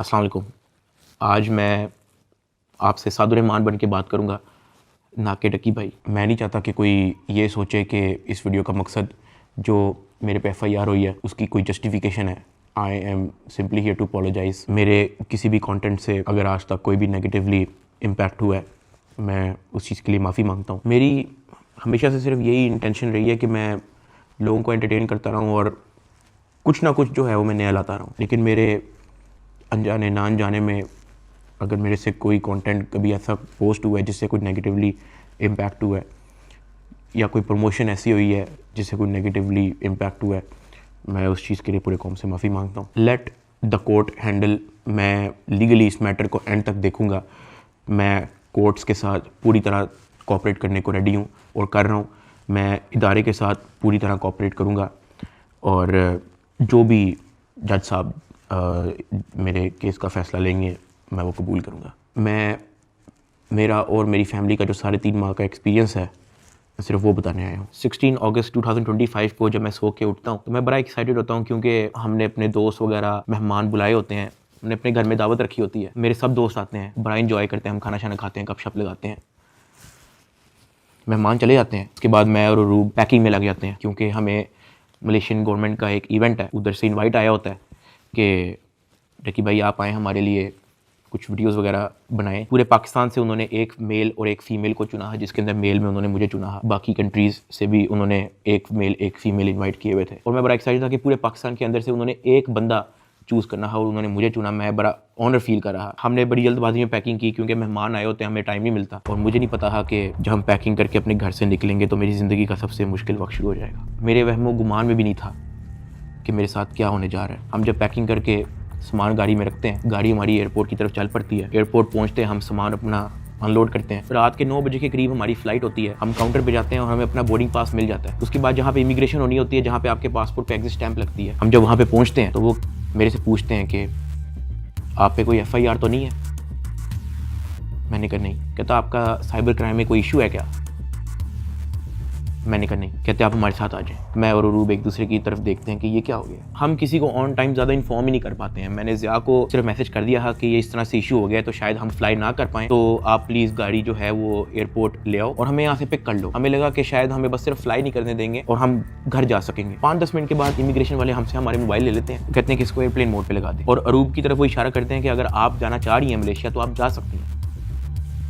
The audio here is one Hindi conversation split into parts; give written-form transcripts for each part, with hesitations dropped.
अस्सलाम वालेकुम। आज मैं आपसे सादुर्रहमान बन के बात करूँगा, ना कि डकी भाई। मैं नहीं चाहता कि कोई ये सोचे कि इस वीडियो का मकसद जो मेरे पे FIR हुई है उसकी कोई जस्टिफिकेशन है। I am simply here to apologise. मेरे किसी भी कंटेंट से अगर आज तक कोई भी नेगेटिवली इम्पैक्ट हुआ है, मैं उस चीज़ के लिए माफ़ी मांगता हूँ। मेरी हमेशा से सिर्फ यही इंटेंशन रही है कि मैं लोगों को एंटरटेन करता रहूँ और कुछ ना कुछ जो है वो मैं नया लाता रहूँ। लेकिन मेरे अनजाने ना अनजाने में अगर मेरे से कोई कंटेंट कभी ऐसा पोस्ट हुआ है जिससे कोई नेगेटिवली इम्पैक्ट हुआ है, या कोई प्रमोशन ऐसी हुई है जिससे कोई नेगेटिवली इम्पैक्ट हुआ है, मैं उस चीज़ के लिए पूरे कौम से माफ़ी मांगता हूँ। Let the court handle. मैं लीगली इस मैटर को एंड तक देखूँगा। मैं कोर्ट्स के साथ पूरी तरह कोऑपरेट करने को रेडी हूँ और कर रहा हूँ। मैं इदारे के साथ पूरी तरह कोऑपरेट करूँगा और जो भी जज साहब मेरे केस का फ़ैसला लेंगे मैं वो कबूल करूँगा। मेरा और मेरी फैमिली का जो 3.5 माह का एक्सपीरियंस है, मैं सिर्फ वो बताने आया हूँ। 16 अगस्त 2025 को जब मैं सो के उठता हूँ तो मैं बड़ा एक्साइटेड होता हूँ, क्योंकि हमने अपने दोस्त वगैरह मेहमान बुलाए होते हैं, हमने अपने घर में दावत रखी होती है। मेरे सब दोस्त आते हैं, बड़ा इंजॉय करते हैं, हम खाना शाना खाते हैं, गपशप लगाते हैं, मेहमान चले जाते हैं। उसके बाद मैं और रूब पैकिंग में लग जाते हैं, क्योंकि हमें मलेशियन गवर्नमेंट का एक इवेंट है, उधर से इनवाइट आया होता है कि डकी भाई आप आएँ, हमारे लिए कुछ वीडियोस वगैरह बनाएं। पूरे पाकिस्तान से उन्होंने एक मेल और एक फ़ीमेल को चुना है, जिसके अंदर मेल में उन्होंने मुझे चुना है। बाकी कंट्रीज़ से भी उन्होंने एक मेल एक फ़ीमेल इनवाइट किए हुए थे और मैं बड़ा एक्साइटेड था कि पूरे पाकिस्तान के अंदर से उन्होंने एक बंदा चूज़ करना है और उन्होंने मुझे चुना। मैं बड़ा ऑनर फील कर रहा। हमने बड़ी जल्दबाजी में पैकिंग की, क्योंकि मेहमान आए होते हैं, हमें टाइम नहीं मिलता और मुझे नहीं पता था कि जब हम पैकिंग करके अपने घर से निकलेंगे तो मेरी ज़िंदगी का सबसे मुश्किल वक्त शुरू हो जाएगा। मेरे वहमो गुमान में भी नहीं था कि मेरे साथ क्या होने जा रहा है। हम जब पैकिंग करके सामान गाड़ी में रखते हैं, गाड़ी हमारी एयरपोर्ट की तरफ चल पड़ती है। एयरपोर्ट पहुंचते हैं, हम सामान अपना अनलोड करते हैं। रात के 9 बजे के करीब हमारी फ़्लाइट होती है। हम काउंटर पे जाते हैं और हमें अपना बोर्डिंग पास मिल जाता है। उसके बाद जहाँ पे इमिग्रेशन होनी होती है, जहाँ पे आपके पासपोर्ट पे एग्जिट स्टैंप लगती है, हम जब वहाँ पे पहुँचते हैं तो वो मेरे से पूछते हैं कि आप पे कोई FIR तो नहीं है। मैंने कहा नहीं। कहता आपका साइबर क्राइम में कोई इशू है क्या? मैंने कहा नहीं। कहते आप हमारे साथ आ जाएं। मैं और अरूब एक दूसरे की तरफ देखते हैं कि ये क्या हो गया। हम किसी को ऑन टाइम ज़्यादा इन्फॉर्म ही नहीं कर पाते हैं। मैंने ज़िया को सिर्फ मैसेज कर दिया है कि ये इस तरह से इशू हो गया है, तो शायद हम फ्लाई ना कर पाएँ, तो आप प्लीज़ गाड़ी जो है वो एयरपोर्ट ले आओ और हमें यहाँ से पिक कर लो। हमें लगा कि शायद हमें बस सिर्फ फ्लाई नहीं करने देंगे और हम घर जा सकेंगे। 5-10 मिनट के बाद इमिग्रेशन वाले हमसे हमारे मोबाइल ले लेते हैं, कहते हैं कि इसको एयरप्लेन मोड पर लगा दें और अरूब की तरफ वो इशारा करते हैं कि अगर आप जाना चाह रही हैं मलेशिया तो आप जा सकती हैं।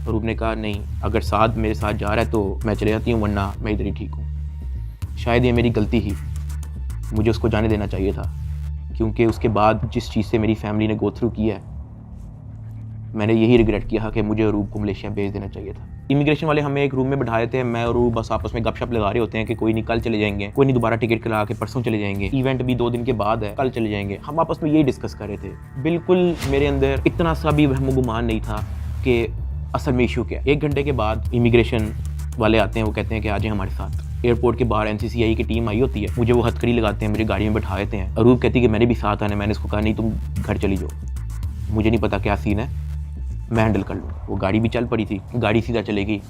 अरूब ने कहा नहीं, अगर साथ मेरे साथ जा रहा है तो मैं चले जाती हूँ, वरना मैं इधर ही ठीक हूँ। शायद ये मेरी गलती ही, मुझे उसको जाने देना चाहिए था, क्योंकि उसके बाद जिस चीज़ से मेरी फैमिली ने गो थ्रू किया है, मैंने यही रिग्रेट किया कि मुझे अरूब को मलेशिया भेज देना चाहिए था। इमिग्रेशन वाले हमें एक रूम में बैठा देते हैं। मैं और अरूब बस आपस में गपशप लगा रहे होते हैं कि कोई नहीं कल चले जाएंगे, कोई नहीं दोबारा टिकट करा के परसों चले जाएंगे, इवेंट भी 2 दिन के बाद है, कल चले जाएंगे। हम आपस में यही डिस्कस कर रहे थे। बिल्कुल मेरे अंदर इतना सा भी वहम गुमान नहीं था कि असल में इशू क्या। 1 घंटे के बाद इमिग्रेशन वाले आते हैं, वो कहते हैं कि आ जाए हमारे साथ। एयरपोर्ट के बाहर NCCI की टीम आई होती है, मुझे वो हथकड़ी लगाते हैं, मुझे गाड़ी में बैठा देते हैं। अरूब कहती है कि मैंने भी साथ आना है। मैंने इसको कहा नहीं, तुम घर चली जाओ, मुझे नहीं पता क्या सीन है, मैं हैंडल कर लूँ। वो गाड़ी भी चल पड़ी थी, गाड़ी सीधा चलेगी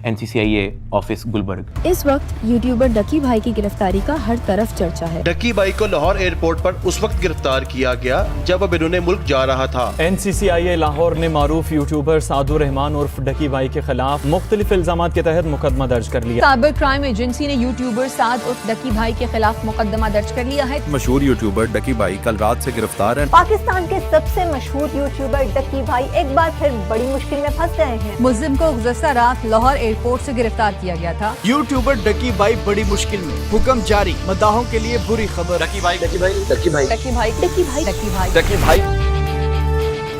NCCI ऑफिस गुलबर्ग। इस वक्त यूट्यूबर डकी भाई की गिरफ्तारी का हर तरफ चर्चा है। डकी भाई को लाहौर एयरपोर्ट पर उस वक्त गिरफ्तार किया गया जब अब इन्होंने मुल्क जा रहा था। NCCI लाहौर ने मारूफ यूट्यूबर सादुर्रहमान उर्फ डकी भाई के खिलाफ मुख्तलिफ इल्जामात के तहत मुकदमा दर्ज कर लिया। साइबर क्राइम एजेंसी ने यूट्यूबर साद उर्फ डकी भाई के खिलाफ मुकदमा दर्ज कर लिया है। मशहूर यूट्यूबर डकी भाई कल रात से गिरफ्तार है। पाकिस्तान के सबसे मशहूर यूट्यूबर डकी भाई एक बार फिर बड़ी मुश्किल में फंस गए हैं। मुल्जिम को गुज़श्ता रात लाहौर एयरपोर्ट से गिरफ्तार किया गया था। यूट्यूबर डकी भाई बड़ी मुश्किल में, हुक्म जारी, मदाहों के लिए बुरी खबर। डकी भाई डकी भाई डकी भाई डकी भाई डकी भाई डकी भाई डकी भाई।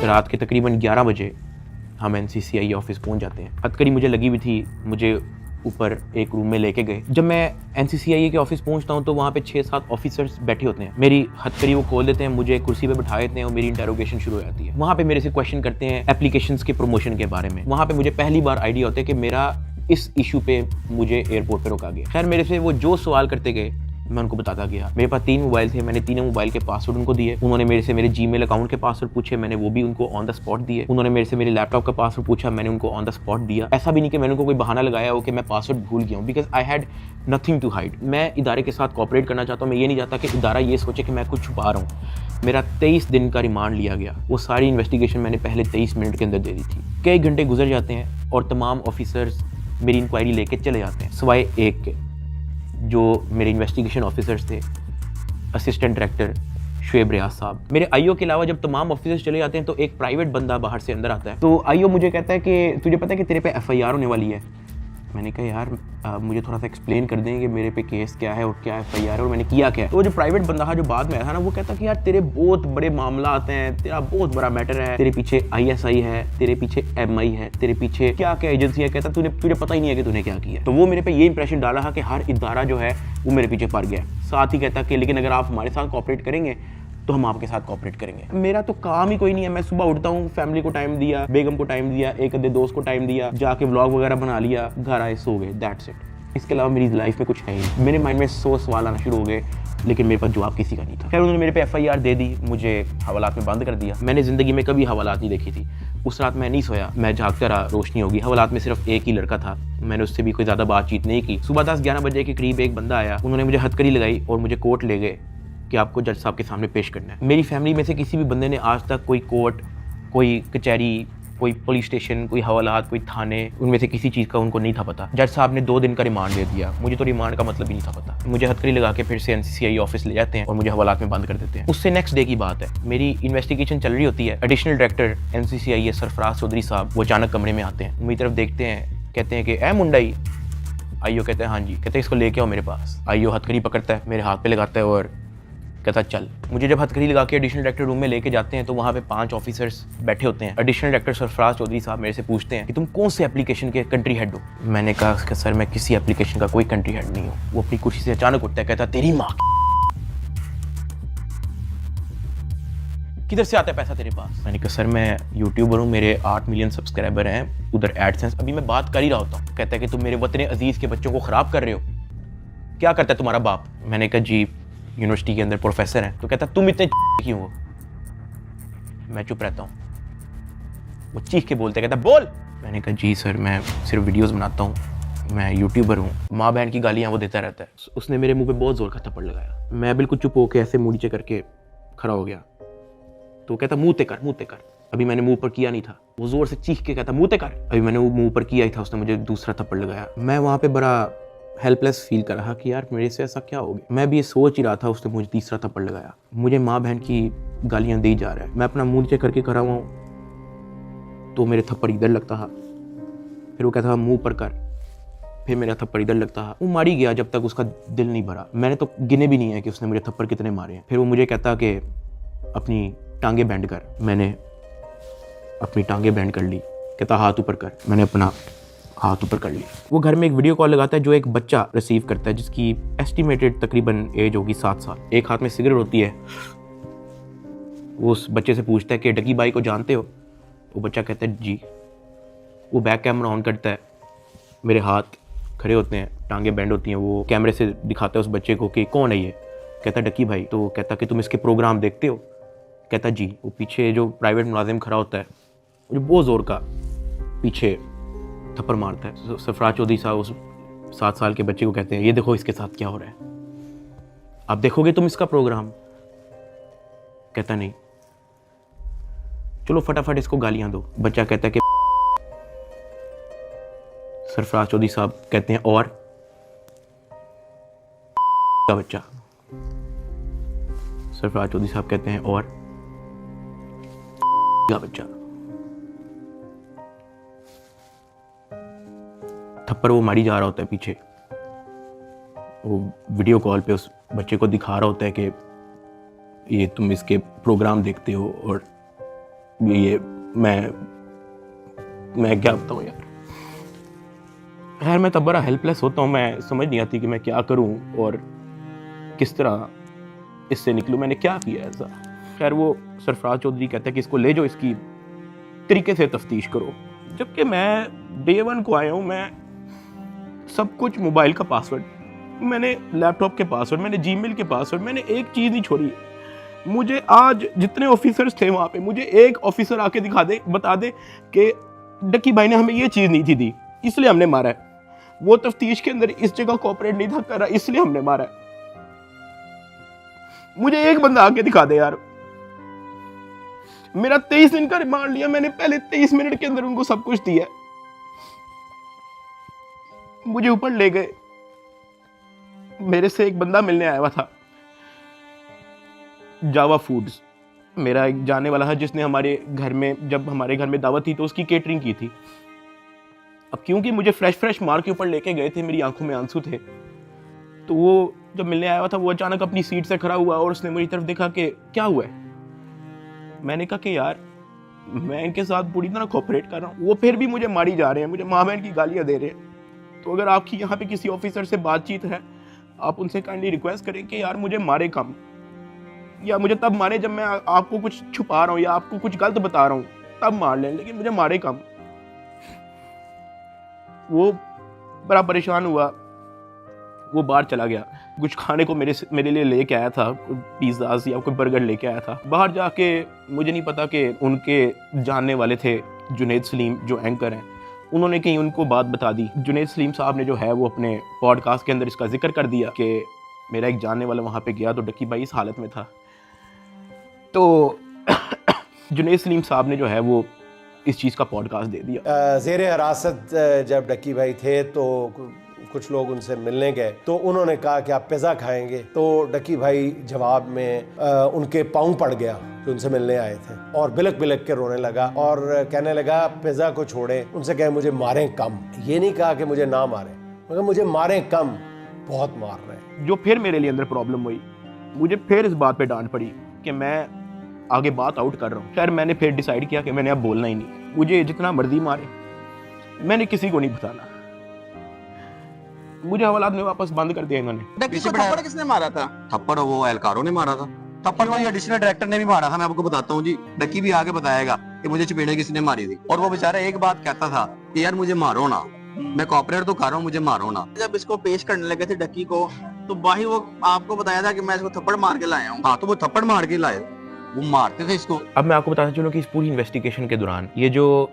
रात के तकरीबन 11 बजे हम NCCI ऑफिस पहुंच जाते हैं। हथकड़ी मुझे लगी हुई थी, मुझे ऊपर एक रूम में लेके गए। जब मैं NCCI के ऑफिस पहुंचता हूं तो वहाँ पे 6-7 ऑफिसर्स बैठे होते हैं। मेरी हथकड़ी वो खोल देते हैं, मुझे कुर्सी पे बैठा देते हैं और मेरी इंटेरोगेशन शुरू हो जाती है। वहाँ पे मेरे से क्वेश्चन करते हैं एप्लीकेशंस के प्रमोशन के बारे में। वहाँ पे मुझे पहली बार आइडिया होता है कि मेरा इस इशू पे मुझे एयरपोर्ट पे रोका गया। खैर मेरे से वो जो सवाल करते गए मैं उनको बताता गया। मेरे पास 3 मोबाइल थे, मैंने तीनों मोबाइल के पासवर्ड उनको दिए। उन्होंने मेरे से मेरे जीमेल अकाउंट के पासवर्ड पूछे, मैंने वो भी उनको ऑन द स्पॉट दिए। उन्होंने मेरे से मेरे लैपटॉप का पासवर्ड पूछा, मैंने उनको ऑन द स्पॉट दिया। ऐसा भी नहीं कि मैंने उनको कोई बहाना लगाया हो कि मैं पासवर्ड भूल गया हूँ, because I had nothing to hide. मैं इदारे के साथ कोऑपरेट करना चाहता हूँ। मैं ये नहीं चाहता कि इदारा ये सोचे कि मैं कुछ छुपा रहा हूँ। मेरा 23 दिन का रिमांड लिया गया। वो सारी इन्वेस्टिगेशन मैंने पहले 23 मिनट के अंदर दे दी थी। कई घंटे गुजर जाते हैं और तमाम ऑफिसर्स मेरी इंक्वायरी लेके चले जाते हैं, सिवाय एक के, जो मेरे इन्वेस्टिगेशन ऑफिसर्स थे, असिस्टेंट डायरेक्टर शुएब रियाज साहब। मेरे आईओ के अलावा जब तमाम ऑफिसर्स चले जाते हैं तो एक प्राइवेट बंदा बाहर से अंदर आता है। तो आईओ मुझे कहता है कि तुझे पता है कि तेरे पे एफआईआर होने वाली है। मैंने कहा यार मुझे थोड़ा सा एक्सप्लेन कर दें कि मेरे पे केस क्या है और क्या एफआईआर है और मैंने किया क्या है। तो जो प्राइवेट बंदा था जो बाद में आया था ना, वो कहता कि यार तेरे बहुत बड़े मामला आते हैं, तेरा बहुत बड़ा मैटर है, तेरे पीछे आईएसआई है, तेरे पीछे एमआई है, तेरे पीछे क्या क्या एजेंसी है। कहता तुझे पता ही नहीं है कि तूने क्या किया। तो वो मेरे पे ये इंप्रेशन डाला था कि हर इदारा जो है वो मेरे पीछे पड़ गया। साथ ही कहता कि लेकिन अगर आप हमारे साथ कोऑपरेट करेंगे तो हम आपके साथ कोऑपरेट करेंगे। मेरा तो काम ही कोई नहीं है। मैं सुबह उठता हूँ, फैमिली को टाइम दिया, बेगम को टाइम दिया, एक आधे दोस्त को टाइम दिया, जाके व्लॉग वगैरह बना लिया, घर आए, सो गए, दैट्स इट। इसके अलावा मेरी लाइफ में कुछ है ही। मेरे माइंड में 100 सवाल आना शुरू हो गए, लेकिन मेरे पास जवाब किसी का नहीं था। खैर उन्होंने मेरे पे एफआईआर दे दी, मुझे हवालात में बंद कर दिया। मैंने ज़िंदगी में कभी हवालात नहीं देखी थी। उस रात मैं नहीं सोया, मैं जागता रहा, रोशनी होगी। हवालात में सिर्फ एक ही लड़का था, मैंने उससे भी कोई ज़्यादा बातचीत नहीं की। सुबह 10-11 बजे के करीब एक बंदा आया, उन्होंने मुझे हथकड़ी लगाई और मुझे कोर्ट ले गए कि आपको जज साहब के सामने पेश करना है। मेरी फैमिली में से किसी भी बंदे ने आज तक कोई कोर्ट, कोई कचहरी, कोई पुलिस स्टेशन, कोई हवालात, कोई थाने, उनमें से किसी चीज़ का उनको नहीं था पता। जज साहब ने 2 दिन का रिमांड दे दिया। मुझे तो रिमांड का मतलब ही नहीं था पता। मुझे हथकड़ी लगा के फिर से एनसीसीआई ऑफिस ले जाते हैं और मुझे हवालात में बंद कर देते हैं। उससे नेक्स्ट डे की बात है, मेरी इन्वेस्टिगेशन चल रही होती है। एडिशनल डायरेक्टर एनसीसीआई सरफराज चौधरी साहब वो अचानक कमरे में आते हैं, मेरी तरफ देखते हैं, कहते हैं कि ए मुंडाई। आईओ कहते हैं हाँ जी। कहते हैं इसको लेके आओ मेरे पास। आईओ हथकड़ी पकड़ता है, मेरे हाथ पे लगाता है और कहता चल। मुझे जब हथकड़ी लगा के एडिशनल डायरेक्टर रूम में लेके जाते हैं तो वहाँ पे 5 ऑफिसर्स बैठे होते हैं। एडिशनल डायरेक्टर सरफराज चौधरी साहब मेरे से पूछते हैं कि तुम कौन से एप्लीकेशन के कंट्री हेड हो। मैंने कहा कि सर मैं किसी एप्लीकेशन का कोई कंट्री हेड नहीं हूँ। वो अपनी कुर्सी से अचानक उठता है, कहता तेरी माँ किधर से आता है पैसा तेरे पास। मैंने कहा सर मैं यूट्यूबर हूँ, मेरे 8 मिलियन सब्सक्राइबर हैं, उधर एडसेंस अभी मैं बात कर ही रहा होता हूँ। कहता है कि तुम मेरे वतन अजीज के बच्चों को ख़राब कर रहे हो, क्या करता है तुम्हारा बाप। मैंने कहा जी यूनिवर्सिटी के अंदर प्रोफेसर हैं। तो कहता तुम इतने क्यों हो। मैं चुप रहता हूँ। वो चीख के बोलते, कहता बोल। मैंने कहा जी सर मैं सिर्फ वीडियोस बनाता हूँ, मैं यूट्यूबर हूँ। माँ बहन की गालियाँ वो देता रहता है। उसने मेरे मुंह पे बहुत जोर का थप्पड़ लगाया। मैं बिल्कुल चुप होकर ऐसे मुँह नीचे करके खड़ा हो गया। तो कहता मुँह ते कर। अभी मैंने मुंह पर किया नहीं था। वो जोर से चीख के कहता मुँह ते कर। अभी मैंने वो मुंह पर किया ही था, उसने मुझे दूसरा थप्पड़ लगाया। मैं वहाँ पे बड़ा हेल्पलेस फील कर रहा कि यार मेरे से ऐसा क्या हो गया। मैं भी ये सोच ही रहा था, उसने मुझे तीसरा थप्पड़ लगाया। मुझे माँ बहन की गालियाँ दी जा रहा है। मैं अपना मुँह नीचे करके खड़ा हुआ हूँ तो मेरे थप्पड़ इधर लगता है, फिर वो कहता था मुँह पर कर, फिर मेरा थप्पड़ इधर लगता है। वो मारी गया जब तक उसका दिल नहीं भरा। मैंने तो गिने भी नहीं है कि उसने मुझे थप्पड़ कितने मारे हैं। फिर वो मुझे कहता कि अपनी टांगे बैंड कर। मैंने अपनी टांगे बैंड कर ली। कहता हाथ ऊपर कर। मैंने अपना हाथ ऊपर कर ली। वो घर में एक वीडियो कॉल लगाता है जो एक बच्चा रिसीव करता है जिसकी एस्टिमेटेड तकरीबन एज होगी 7 साल। एक हाथ में सिगरेट होती है। वो उस बच्चे से पूछता है कि डकी भाई को जानते हो। वो बच्चा कहता है जी। वो बैक कैमरा ऑन करता है, मेरे हाथ खड़े होते हैं, टांगे बैंड होती हैं। वो कैमरे से दिखाता है उस बच्चे को कि कौन है ये। कहता है डकी भाई। तो कहता कि तुम इसके प्रोग्राम देखते हो। कहता जी। वो पीछे जो प्राइवेट मुलाजिम खड़ा होता है वो बहुत ज़ोर का पीछे थप्पड़ मारता है। सरफराज चौधरी साहब उस 7 साल के बच्चे को कहते हैं ये देखो इसके साथ क्या हो रहा है, आप देखोगे तुम इसका प्रोग्राम। कहता नहीं, चलो फटाफट इसको गालियां दो। बच्चा कहता है कि सरफराज चौधरी साहब कहते हैं और का बच्चा। सरफराज चौधरी साहब कहते हैं और का बच्चा। थप्पड़ वो मारी जा रहा होता है पीछे। वो वीडियो कॉल पे उस बच्चे को दिखा रहा होता है कि ये तुम इसके प्रोग्राम देखते हो और ये मैं क्या बताऊँ यार। खैर मैं तब बड़ा हेल्पलेस होता हूँ। मैं समझ नहीं आती कि मैं क्या करूँ और किस तरह इससे निकलूँ। मैंने क्या किया ऐसा। खैर वो सरफराज चौधरी कहता है कि इसको ले जाओ, इसकी तरीके से तफ्तीश करो। जबकि मैं डे 1 को आया हूँ, मैं सब कुछ मोबाइल का पासवर्ड मैंने लैपटॉप के पासवर्ड, मैंने जीमेल के पासवर्ड, मैंने एक चीज़ नहीं छोड़ी। मुझे आज जितने ऑफिसर्स थे वहाँ पे, मुझे एक ऑफिसर आके दिखा दे, बता दे कि डक्की भाई ने हमें ये चीज़ नहीं थी दी, इसलिए हमने मारा है। वो तफ्तीश के अंदर इस जगह कोऑपरेट नहीं था कर रहा, इसलिए हमने मारा है। मुझे एक बंदा आके दिखा दे यार। मेरा 23 दिन का रिमांड लिया मैंने, पहले 23 मिनट के अंदर उनको सब कुछ दिया। मुझे ऊपर ले गए। मेरे से एक बंदा मिलने आया हुआ था, जावा फूड्स, मेरा एक जाने वाला है जिसने हमारे घर में, जब हमारे घर में दावत थी तो उसकी केटरिंग की थी। अब क्योंकि मुझे फ्रेश मार के ऊपर लेके गए थे, मेरी आंखों में आंसू थे, तो वो जब मिलने आया हुआ था, वो अचानक अपनी सीट से खड़ा हुआ और उसने मेरी तरफ देखा कि क्या हुआ है। मैंने कहा कि यार मैं इनके साथ पूरी तरह कोऑपरेट कर रहा हूँ, वो फिर भी मुझे मारी जा रहे हैं, मुझे माँ बहन की गालियाँ दे रहे हैं। तो अगर आपकी यहाँ पे किसी ऑफिसर से बातचीत है, आप उनसे काइंडली रिक्वेस्ट करें कि यार मुझे मारे कम, या मुझे तब मारे जब मैं आपको कुछ छुपा रहा हूँ या आपको कुछ गलत बता रहा हूँ, तब मार लें, लेकिन मुझे मारे कम। वो बड़ा परेशान हुआ, वो बाहर चला गया, कुछ खाने को मेरे लिए लेके आया था, पिज़्ज़ाज़ या कोई बर्गर लेके आया था। बाहर जाके मुझे नहीं पता कि उनके जानने वाले थे जुनैद सलीम जो एंकर हैं, उन्होंने कहीं उनको बात बता दी। जुनैद सलीम साहब ने जो है वो अपने पॉडकास्ट के अंदर इसका जिक्र कर दिया कि मेरा एक जानने वाला वहाँ पे गया तो डक्की भाई इस हालत में था। तो जुनैद सलीम साहब ने जो है वो इस चीज़ का पॉडकास्ट दे दिया। ज़ेरे हिरासत जब डक्की भाई थे तो कुछ लोग उनसे मिलने गए, तो उन्होंने कहा कि आप पिज़्ज़ा खाएंगे, तो डक्की भाई जवाब में उनके पाँव पड़ गया जो उनसे मिलने आए थे, और बिलक बिलक के रोने लगा और कहने लगा पिज़्ज़ा को छोड़े, उनसे कहे मुझे मारें कम। ये नहीं कहा कि मुझे ना मारें, मगर मुझे मारें कम, बहुत मार रहे हैं। जो फिर मेरे लिए अंदर प्रॉब्लम हुई, मुझे फिर इस बात पे डांट पड़ी कि मैं आगे बात आउट कर रहा हूँ। खैर मैंने फिर डिसाइड किया कि मैंने अब बोलना ही नहीं, मुझे जितना मर्जी मारे, मैंने किसी को नहीं बताना। मुझे हवालात में वापस बंद कर दिया इन्होंने। थप्पड़ किसने मारा था? थप्पड़ वो एहलकारों ने मारा था। थप्पड़ वाली एडिशनल डायरेक्टर ने भी मारा था, मैं आपको बताता हूँ जी। डक्की भी आगे बताएगा कि मुझे चपेड़े किसी ने मारी थी, और वो बेचारा एक बात कहता था कि यार मुझे मारो ना, मैं कॉपरेट तो कर रहा हूँ, मुझे मारो ना। जब इसको पेश करने लगे थे डक्की को, तो भाई वो आपको बताया था कि मैं इसको थप्पड़ मार के लाया हूँ। हाँ, तो वो थप्पड़ मार के लाए, वो मारते थे इसको। अब मैं आपको बताता चलूं कि इस पूरी इन्वेस्टिगेशन के दौरान ये जो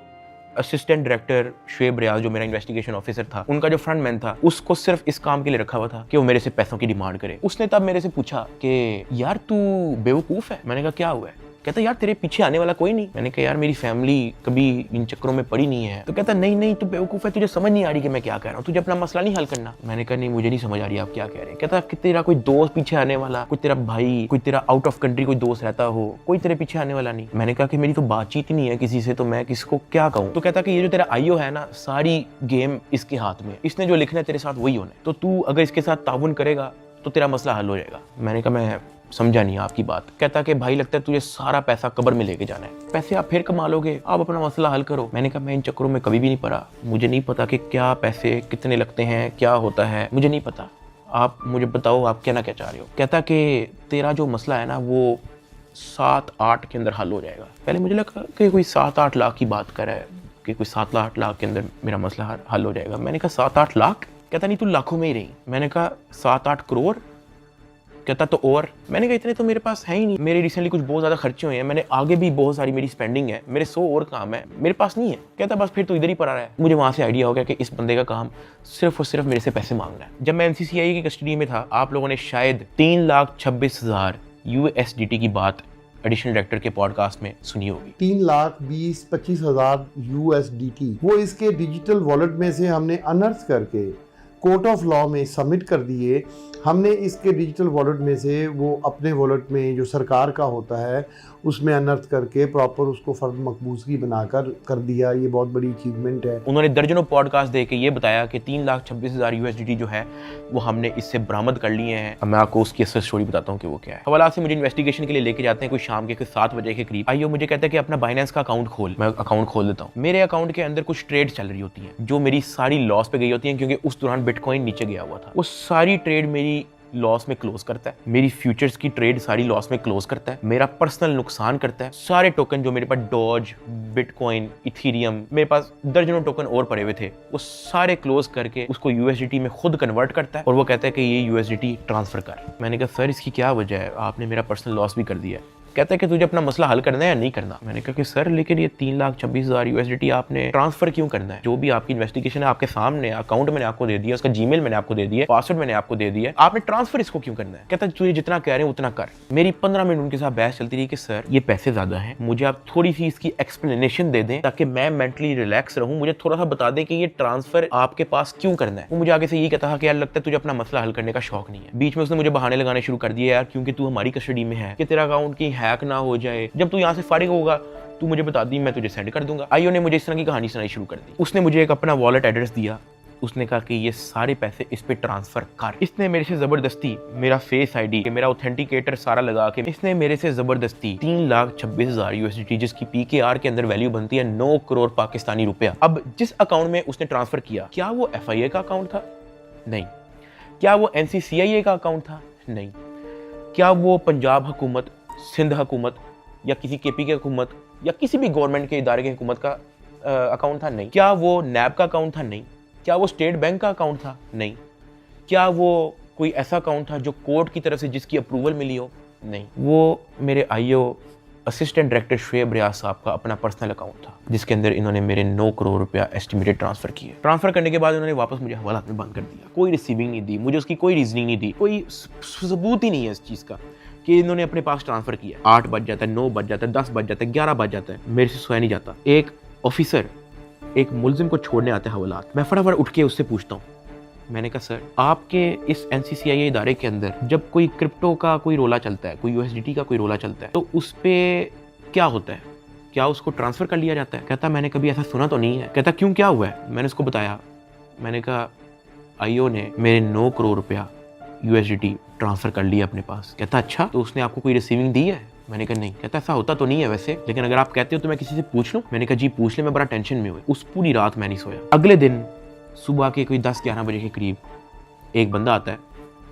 असिस्टेंट डायरेक्टर शुएब रियाज, जो मेरा इन्वेस्टिगेशन ऑफिसर था, उनका जो फ्रंटमैन था, उसको सिर्फ इस काम के लिए रखा हुआ था कि वो मेरे से पैसों की डिमांड करे। उसने तब मेरे से पूछा कि यार तू बेवकूफ़ है। मैंने कहा क्या हुआ है? कहता यार तेरे पीछे आने वाला कोई नहीं। मैंने कहा यार मेरी फैमिली कभी इन चक्करों में पड़ी नहीं है। तो कहता नहीं तू बेवकूफ़ है, तुझे समझ नहीं आ रही कि मैं क्या कह रहा हूँ, तुझे अपना मसला नहीं हल करना। मैंने कहा नहीं, मुझे नहीं समझ आ रही आप क्या कह रहे हैं। कहता कि तेरा कोई दोस्त पीछे आने वाला, कोई तेरा भाई, कोई तेरा आउट ऑफ कंट्री कोई दोस्त रहता हो, कोई तेरे पीछे आने वाला नहीं। मैंने कहा कि मेरी तो बातचीत ही नहीं है किसी से, तो मैं किसको क्या कहूँ। तो कहता कि ये जो तेरा आईओ है ना, सारी गेम इसके हाथ में, इसने जो लिखना है तेरे साथ वही होना है, तो तू अगर इसके साथ ताउन करेगा तो तेरा मसला हल हो जाएगा। मैंने कहा मैं समझा नहीं आपकी बात। कहता कि भाई लगता है तुझे सारा पैसा कब्र में लेके जाना है, पैसे आप फिर कमा लोगे, आप अपना मसला हल करो। मैंने कहा मैं इन चक्करों में कभी भी नहीं पड़ा, मुझे नहीं पता कि क्या पैसे कितने लगते हैं, क्या होता है, मुझे नहीं पता, आप मुझे बताओ आप कहना क्या चाह रहे हो। कहता कि तेरा जो मसला है ना वो 7-8 के अंदर हल हो जाएगा। पहले मुझे लगा कि कोई 7-8 लाख की बात कर रहा है, कि कोई 7-8 लाख के अंदर मेरा मसला हल हो जाएगा। मैंने कहा 7-8 लाख? कहता नहीं तू लाखों में ही रही। मैंने कहा 7-8 करोड़? कहता तो और। मैंने कहा इतने तो मेरे पास है ही नहीं, मेरे रिसेंटली कुछ बहुत ज़्यादा खर्चे हुए हैं, मैंने आगे भी बहुत सारी मेरी स्पेंडिंग है, मेरे 100 और काम है, मेरे पास नहीं है। कहता बस फिर तो इधर ही पड़ा रहा है। मुझे वहाँ से आइडिया हो गया कि इस बंदे का काम सिर्फ और सिर्फ मेरे से पैसे मांगना है। जब मैं NCCI की कस्टडी में था, आप लोगों ने शायद 3,26,000 USDT की बात एडिशनल डायरेक्टर के पॉडकास्ट में सुनी होगी। 3,20,25,000 USDT वो इसके डिजिटल वॉलेट में से हमने अनर्थ करके कोर्ट ऑफ लॉ में सबमिट कर दिए। हमने इसके डिजिटल वॉलेट में से वो अपने वॉलेट में जो सरकार का होता है उसमें अनर्थ करके प्रॉपर उसको फर्द मकबूजगी बनाकर कर दिया। ये बहुत बड़ी अचीवमेंट है। उन्होंने दर्जनों पॉडकास्ट दे के ये बताया कि 3,26,000 USDT जो है वो हमने इससे बरामद कर लिए हैं। अब मैं आपको उसकी असल स्टोरी बताता हूँ कि वो क्या है। हवाला से मुझे इन्वेस्टिगेशन के लिए लेके जाते हैं, कोई शाम के 7 बजे के करीब। आइयो मुझे कहता है कि अपना बाइनेंस का अकाउंट खोल। मैं अकाउंट खोल देता हूँ। मेरे अकाउंट के अंदर कुछ ट्रेड चल रही होती हैं जो मेरी सारी लॉस पे गई होती हैं, क्योंकि उस दौरान बिटकॉइन नीचे गया हुआ था। वो सारी ट्रेड मेरी लॉस में क्लोज करता है, मेरी फ्यूचर्स की ट्रेड सारी लॉस में क्लोज करता है, मेरा पर्सनल नुकसान करता है। सारे टोकन जो मेरे पास डॉज, बिटकॉइन, इथीरियम, मेरे पास दर्जनों टोकन और पड़े हुए थे, वो सारे क्लोज करके उसको यूएसडीटी में खुद कन्वर्ट करता है और वो कहता है कि ये यूएसडीटी ट्रांसफर कर। मैंने कहा सर इसकी क्या वजह है, आपने मेरा पर्सनल लॉस भी कर दिया है। कहता है कि तुझे अपना मसला हल करना है या नहीं करना। मैंने कहा कि सर लेकिन ये 3,26,000 यूएसडीटी आपने ट्रांसफर क्यों करना है? जो भी आपकी इन्वेस्टिगेशन है आपके सामने, अकाउंट मैंने आपको दे दिया, उसका जीमेल मैंने आपको दे दिया, पासवर्ड मैंने आपको दे दिया, आपने ट्रांसफर इसको क्यों करना है? कहता है तुझे जितना कह रहे हैं उतना कर। मेरी 15 मिनट उनके साथ बहस चलती रही कि सर ये पैसे ज्यादा हैं, मुझे आप थोड़ी सी इसकी एक्सप्लेनेशन दे दें ताकि मैं मेंटली रिलैक्स रहूं, मुझे थोड़ा सा बता दें कि ये ट्रांसफर आपके पास क्यों करना है। वो मुझे आगे से ये कहता था कि यार लगता है तुझे अपना मसला हल करने का शौक नहीं है। बीच में उसने मुझे बहाने लगाने शुरू कर दिए, यार क्योंकि तू हमारी कस्टडी में है कि तेरा अकाउंट कहीं हैक ना हो जाए, जब तू यहाँ से फारिग होगा तू मुझे बता दी, मैं तुझे सेंड कर दूंगा। आईओ ने मुझे इस तरह की कहानी सुनाई शुरू कर दी। उसने मुझे एक अपना वॉलेट एड्रेस दिया, उसने कहा कि ये सारे पैसे इस पे ट्रांसफर कर। इसने मेरे से जबरदस्ती मेरा फेस आईडी, मेरा ऑथेंटिकेटर सारा लगा के इसने मेरे से जबरदस्ती 3,26,000 यूएसडीटी, जिसकी पीकेआर के अंदर वैल्यू बनती है 9 करोड़ पाकिस्तानी रुपया। अब जिस अकाउंट में उसने ट्रांसफर किया, क्या वो एफआईए का अकाउंट था? नहीं। क्या वो एनसीसीआईए का अकाउंट था? नहीं। क्या वो पंजाब हुकूमत, सिंध हुकूमत या किसी केपी की हुकूमत या किसी भी गवर्नमेंट के इदारे की हुकूमत का अकाउंट था? नहीं। क्या वो नैब का अकाउंट था? नहीं। क्या वो स्टेट बैंक का अकाउंट था? नहीं। क्या वो कोई ऐसा अकाउंट था जो कोर्ट की तरफ से जिसकी अप्रूवल मिली हो? नहीं। वो मेरे आईओ असिस्टेंट डायरेक्टर शुएब रियाज साहब का अपना पर्सनल अकाउंट था, जिसके अंदर इन्होंने मेरे 9 करोड़ रुपया एस्टिमेटेड ट्रांसफर किए। ट्रांसफर करने के बाद उन्होंने वापस मुझे हवालात में बंद कर दिया। कोई रिसीविंग नहीं दी, मुझे उसकी कोई रीजनिंग नहीं दी, कोई सबूत ही नहीं है इस चीज़ का कि इन्होंने अपने पास ट्रांसफर किया। 8 बज जाता है, 9 बज जाता है, 10 बज जाता है, 11 बज जाता है, मेरे से सोया नहीं जाता। एक ऑफिसर एक मुलजिम को छोड़ने आते हैं हवालात, मैं फटाफट उठ के उससे पूछता हूँ, मैंने कहा सर आपके इस एनसीसीआईए इदारे के अंदर जब कोई क्रिप्टो का कोई रोला चलता है, कोई यूएसडीटी का कोई रोला चलता है, तो उस पर क्या होता है? क्या उसको ट्रांसफ़र कर लिया जाता है? कहता मैंने कभी ऐसा सुना तो नहीं है। कहता क्यों, क्या हुआ है? मैंने उसको बताया। मैंने कहा आईओ ने मेरे 9 करोड़ रुपया यूएसडीटी ट्रांसफ़र कर लिया अपने पास। कहता अच्छा, तो उसने आपको कोई रिसीविंग दी है? मैंने कहा नहीं। कहता ऐसा होता तो नहीं है वैसे, लेकिन अगर आप कहते हो तो मैं किसी से पूछ लूँ। मैंने कहा जी पूछ ले, मैं बड़ा टेंशन में हुआ। उस पूरी रात मैं नहीं सोया। अगले दिन सुबह के कोई 10-11 बजे के करीब एक बंदा आता है,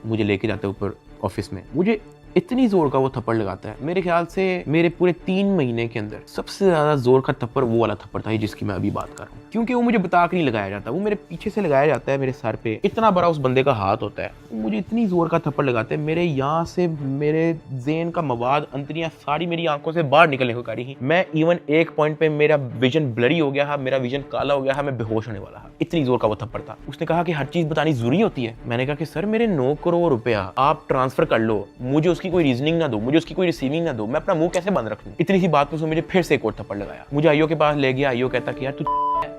मुझे लेके जाता है ऊपर ऑफिस में, मुझे इतनी जोर का वो थप्पड़ लगाता है, मेरे ख्याल से मेरे पूरे 3 महीने के अंदर सबसे ज़्यादा जोर का थप्पड़ वो वाला थप्पड़ था जिसकी मैं अभी बात कर रहा हूँ। क्योंकि वो मुझे बता के नहीं लगाया जाता, वो मेरे पीछे से लगाया जाता है, मेरे सर पे इतना बड़ा उस बंदे का हाथ होता है, मुझे इतनी जोर का थप्पड़ लगाते हैं, मेरे यहाँ से मेरे ज़हन का मवाद, अंतरियाँ सारी मेरी आंखों से बाहर निकलने को करी ही। मैं इवन एक पॉइंट पे मेरा विजन ब्लरी हो गया है, मेरा विजन काला हो गया है, मैं बेहोश होने वाला है, इतनी जोर का वो थप्पड़ था। उसने कहा कि हर चीज़ बतानी जरूरी होती है। मैंने कहा कि सर मेरे 9 करोड़ रुपया आप ट्रांसफर कर लो, मुझे उसकी कोई रीजनिंग ना दो, मुझे उसकी कोई रिसीविंग ना दो, मैं अपना मुंह कैसे बंद रख लूं? इतनी सी बात पे उसने मुझे फिर से एक और थप्पड़ लगाया। मुझे आईओ के पास ले गया। आईओ कहता कि यार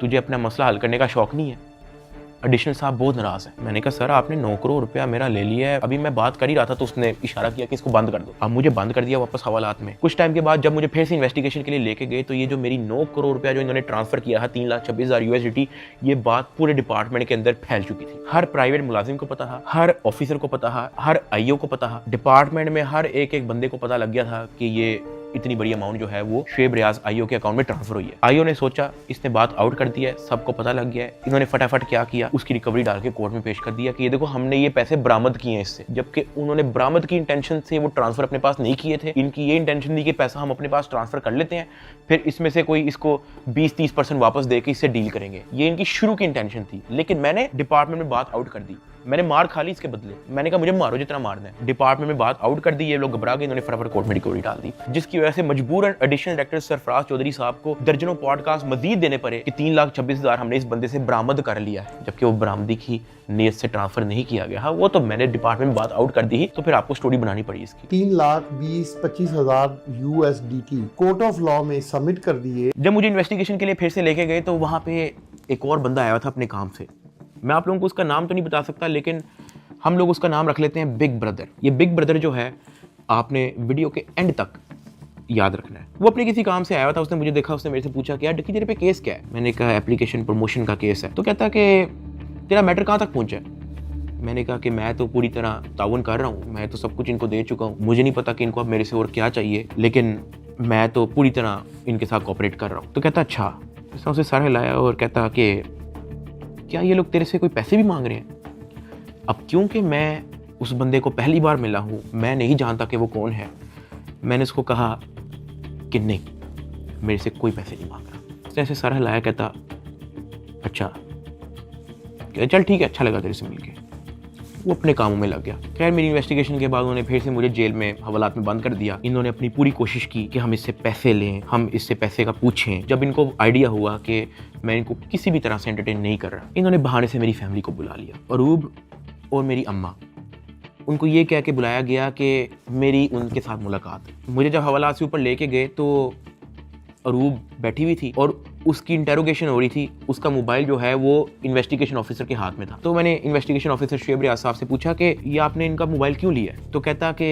तुझे अपना मसला हल करने का शौक नहीं है। एडिशनल साहब बहुत नाराज है। मैंने कहा सर आपने 9 करोड़ रुपया मेरा ले लिया है, अभी मैं बात कर ही रहा था तो उसने इशारा किया कि इसको बंद कर दो। अब मुझे बंद कर दिया वापस हवालात में। कुछ टाइम के बाद जब मुझे फिर से इन्वेस्टिगेशन के लिए लेके गए तो ये जो मेरी 9 करोड़ रुपया जो इन्होंने ट्रांसफर किया है 3,26,000 यूएसडीटी, ये बात पूरे डिपार्टमेंट के अंदर फैल चुकी थी। हर प्राइवेट मुलाजिम को पता था, हर ऑफिसर को पता था, हर आईओ को पता था, डिपार्टमेंट में हर एक बंदे को पता लग गया था कि ये इतनी बड़ी अमाउंट जो है वो शुएब रियाज आईओ के अकाउंट में ट्रांसफर हुई है। आईओ ने सोचा इसने बात आउट कर दिया है, सबको पता लग गया है। इन्होंने फटाफट क्या किया, उसकी रिकवरी डाल के कोर्ट में पेश कर दिया कि ये देखो हमने ये पैसे बरामद किए हैं इससे, जबकि उन्होंने बरामद की इंटेंशन से वो ट्रांसफर अपने पास नहीं किए थे। इनकी ये इंटेंशन थी कि पैसा हम अपने पास ट्रांसफर कर लेते हैं, फिर इसमें से कोई इसको 20-30% वापस दे के इससे डील करेंगे, ये इनकी शुरू की इंटेंशन थी। लेकिन मैंने डिपार्टमेंट में बात आउट कर दी, मैंने मार खा ली इसके बदले। मैंने कहा मुझे मारो जितना मारना है। डिपार्टमेंट में बात आउट कर दी, ये लोग घबरा गए, इन्होंने फटाफट कोर्ट में रिकवरी डाल दी, जिसकी वजह से मजबूरन एडिशनल डायरेक्टर सरफराज चौधरी साहब को दर्जनों पॉडकास्ट मजीद देने पड़े कि 3,26,000 हमने इस बंदे से बरामद कर लिया है, जबकि वो बरामदी की नीयत से ट्रांसफर नहीं किया गया। हाँ वो तो मैंने डिपार्टमेंट में बात आउट कर दी, तो फिर आपको स्टोरी बनानी पड़ी इसकी। 3,20,25,000 यूएसडीटी कोर्ट ऑफ लॉ में सबमिट कर दिए। जब मुझे इन्वेस्टिगेशन के लिए फिर से लेके गए तो वहाँ पे एक और बंदा आया था अपने काम से, मैं आप लोगों को उसका नाम तो नहीं बता सकता, लेकिन हम लोग उसका नाम रख लेते हैं बिग ब्रदर। ये बिग ब्रदर जो है आपने वीडियो के एंड तक याद रखना है। वो अपने किसी काम से आया था, उसने मुझे देखा, उसने मेरे से पूछा कि यार डक्की तेरे पे केस क्या है? मैंने कहा एप्लीकेशन प्रमोशन का केस है। तो कहता कि तेरा मैटर कहाँ तक पहुँचा है? मैंने कहा कि मैं तो पूरी तरह ताउन कर रहा हूँ, मैं तो सब कुछ इनको दे चुका हूँ, मुझे नहीं पता कि इनको अब मेरे से और क्या चाहिए, लेकिन मैं तो पूरी तरह इनके साथ कोऑपरेट कर रहा हूँ। तो कहता अच्छा। उसने उसे सर हिलाया और कहता कि क्या ये लोग तेरे से कोई पैसे भी मांग रहे हैं? अब क्योंकि मैं उस बंदे को पहली बार मिला हूँ, मैं नहीं जानता कि वो कौन है। मैंने उसको कहा कि नहीं, मेरे से कोई पैसे नहीं मांग रहा। उसने ऐसे सर हिलाया, कहता अच्छा, चल ठीक है, अच्छा लगा तेरे से मिलके। वो अपने कामों में लग गया। खैर मेरी इन्वेस्टिगेशन के बाद उन्होंने फिर से मुझे जेल में हवालात में बंद कर दिया। इन्होंने अपनी पूरी कोशिश की कि हम इससे पैसे लें, हम इससे पैसे का पूछें। जब इनको आइडिया हुआ कि मैं इनको किसी भी तरह से एंटरटेन नहीं कर रहा, इन्होंने बहाने से मेरी फैमिली को बुला लिया। अरूब और मेरी अम्मा, उनको ये कह के बुलाया गया कि मेरी उनके साथ मुलाकात है। मुझे जब हवालात से ऊपर लेके गए तो अरूब बैठी हुई थी और उसकी इंटेरोगेशन हो रही थी। उसका मोबाइल जो है वो इन्वेस्टिगेशन ऑफिसर के हाथ में था। तो मैंने इन्वेस्टिगेशन ऑफिसर शुएब रियाज साहब से पूछा कि ये आपने इनका मोबाइल क्यों लिया है? तो कहता कि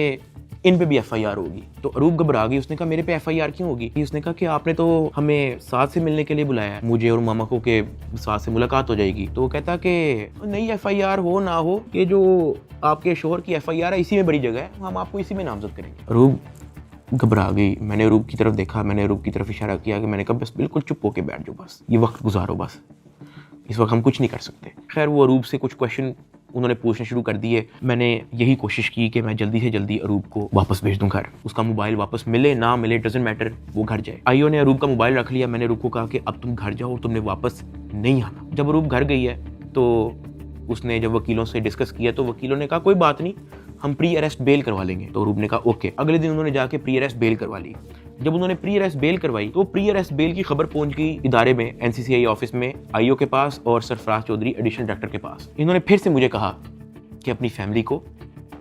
इन पे भी FIR होगी। तो अरूब घबरा गई। उसने कहा मेरे पे FIR क्यों होगी? उसने कहा कि आपने तो हमें साथ से मिलने के लिए बुलाया है, मुझे और मामा को, के साथ से मुलाकात हो जाएगी। तो कहता कि नहीं, FIR हो ना हो, ये जो आपके शोहर की FIR है इसी में बड़ी जगह है, हम आपको इसी में नामजद करेंगे। अरूब घबरा गई। मैंने अरूब की तरफ देखा, मैंने अरूब की तरफ इशारा किया कि मैंने कहा बस बिल्कुल चुप होके बैठ जाओ, बस ये वक्त गुजारो, बस इस वक्त हम कुछ नहीं कर सकते। खैर वो अरूब से कुछ क्वेश्चन उन्होंने पूछने शुरू कर दिए। मैंने यही कोशिश की कि मैं जल्दी से जल्दी अरूब को वापस भेज दूं घर। उसका मोबाइल वापस मिले ना मिले डजंट मैटर, वो घर जाए। आईओ ने अरूब का मोबाइल रख लिया। मैंने अरूब को कहा कि अब तुम घर जाओ, तुमने वापस नहीं आना। जब अरूब घर गई है तो उसने जब वकीलों से डिस्कस किया तो वकीलों ने कहा कोई बात नहीं, हम प्री अरेस्ट बेल करवा लेंगे। तो अरूब ने कहा ओके। अगले दिन उन्होंने जाके प्री अरेस्ट बेल करवा ली। जब उन्होंने प्री अरेस्ट बेल करवाई तो प्री अरेस्ट बेल की खबर पहुंच गई इदारे में, NCCI ऑफिस में, आईओ के पास और सरफराज चौधरी एडिशनल डायरेक्टर के पास। इन्होंने फिर से मुझे कहा कि अपनी फैमिली को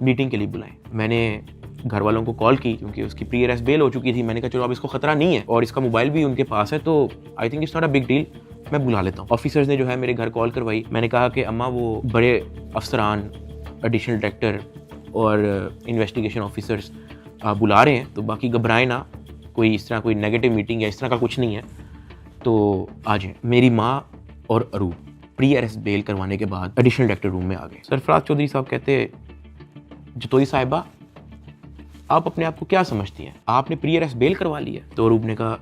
मीटिंग के लिए बुलाएं। मैंने घर वालों को कॉल की क्योंकि उसकी प्री अरेस्ट बेल हो चुकी थी। मैंने कहा चलो अब इसको खतरा नहीं है और इसका मोबाइल भी उनके पास है, तो I think it's not a big deal, मैं बुला लेता हूँ। ऑफिसर्स ने जो है मेरे घर कॉल करवाई। मैंने कहा कि अम्मा वो बड़े अफसरान, एडिशनल डायरेक्टर और इन्वेस्टिगेशन ऑफिसर्स बुला रहे हैं, तो बाकी घबराएं ना, कोई इस तरह कोई नेगेटिव मीटिंग या इस तरह का कुछ नहीं है, तो आ जाएं। मेरी माँ और अरूब प्री अरेस्ट बेल करवाने के बाद एडिशनल डायरेक्टर रूम में आ गए। सरफराज चौधरी साहब कहते, जतोई साहिबा आप अपने आप को क्या समझती हैं, आपने प्री अरेस्ट बेल करवा ली है? तो अरूब ने कहा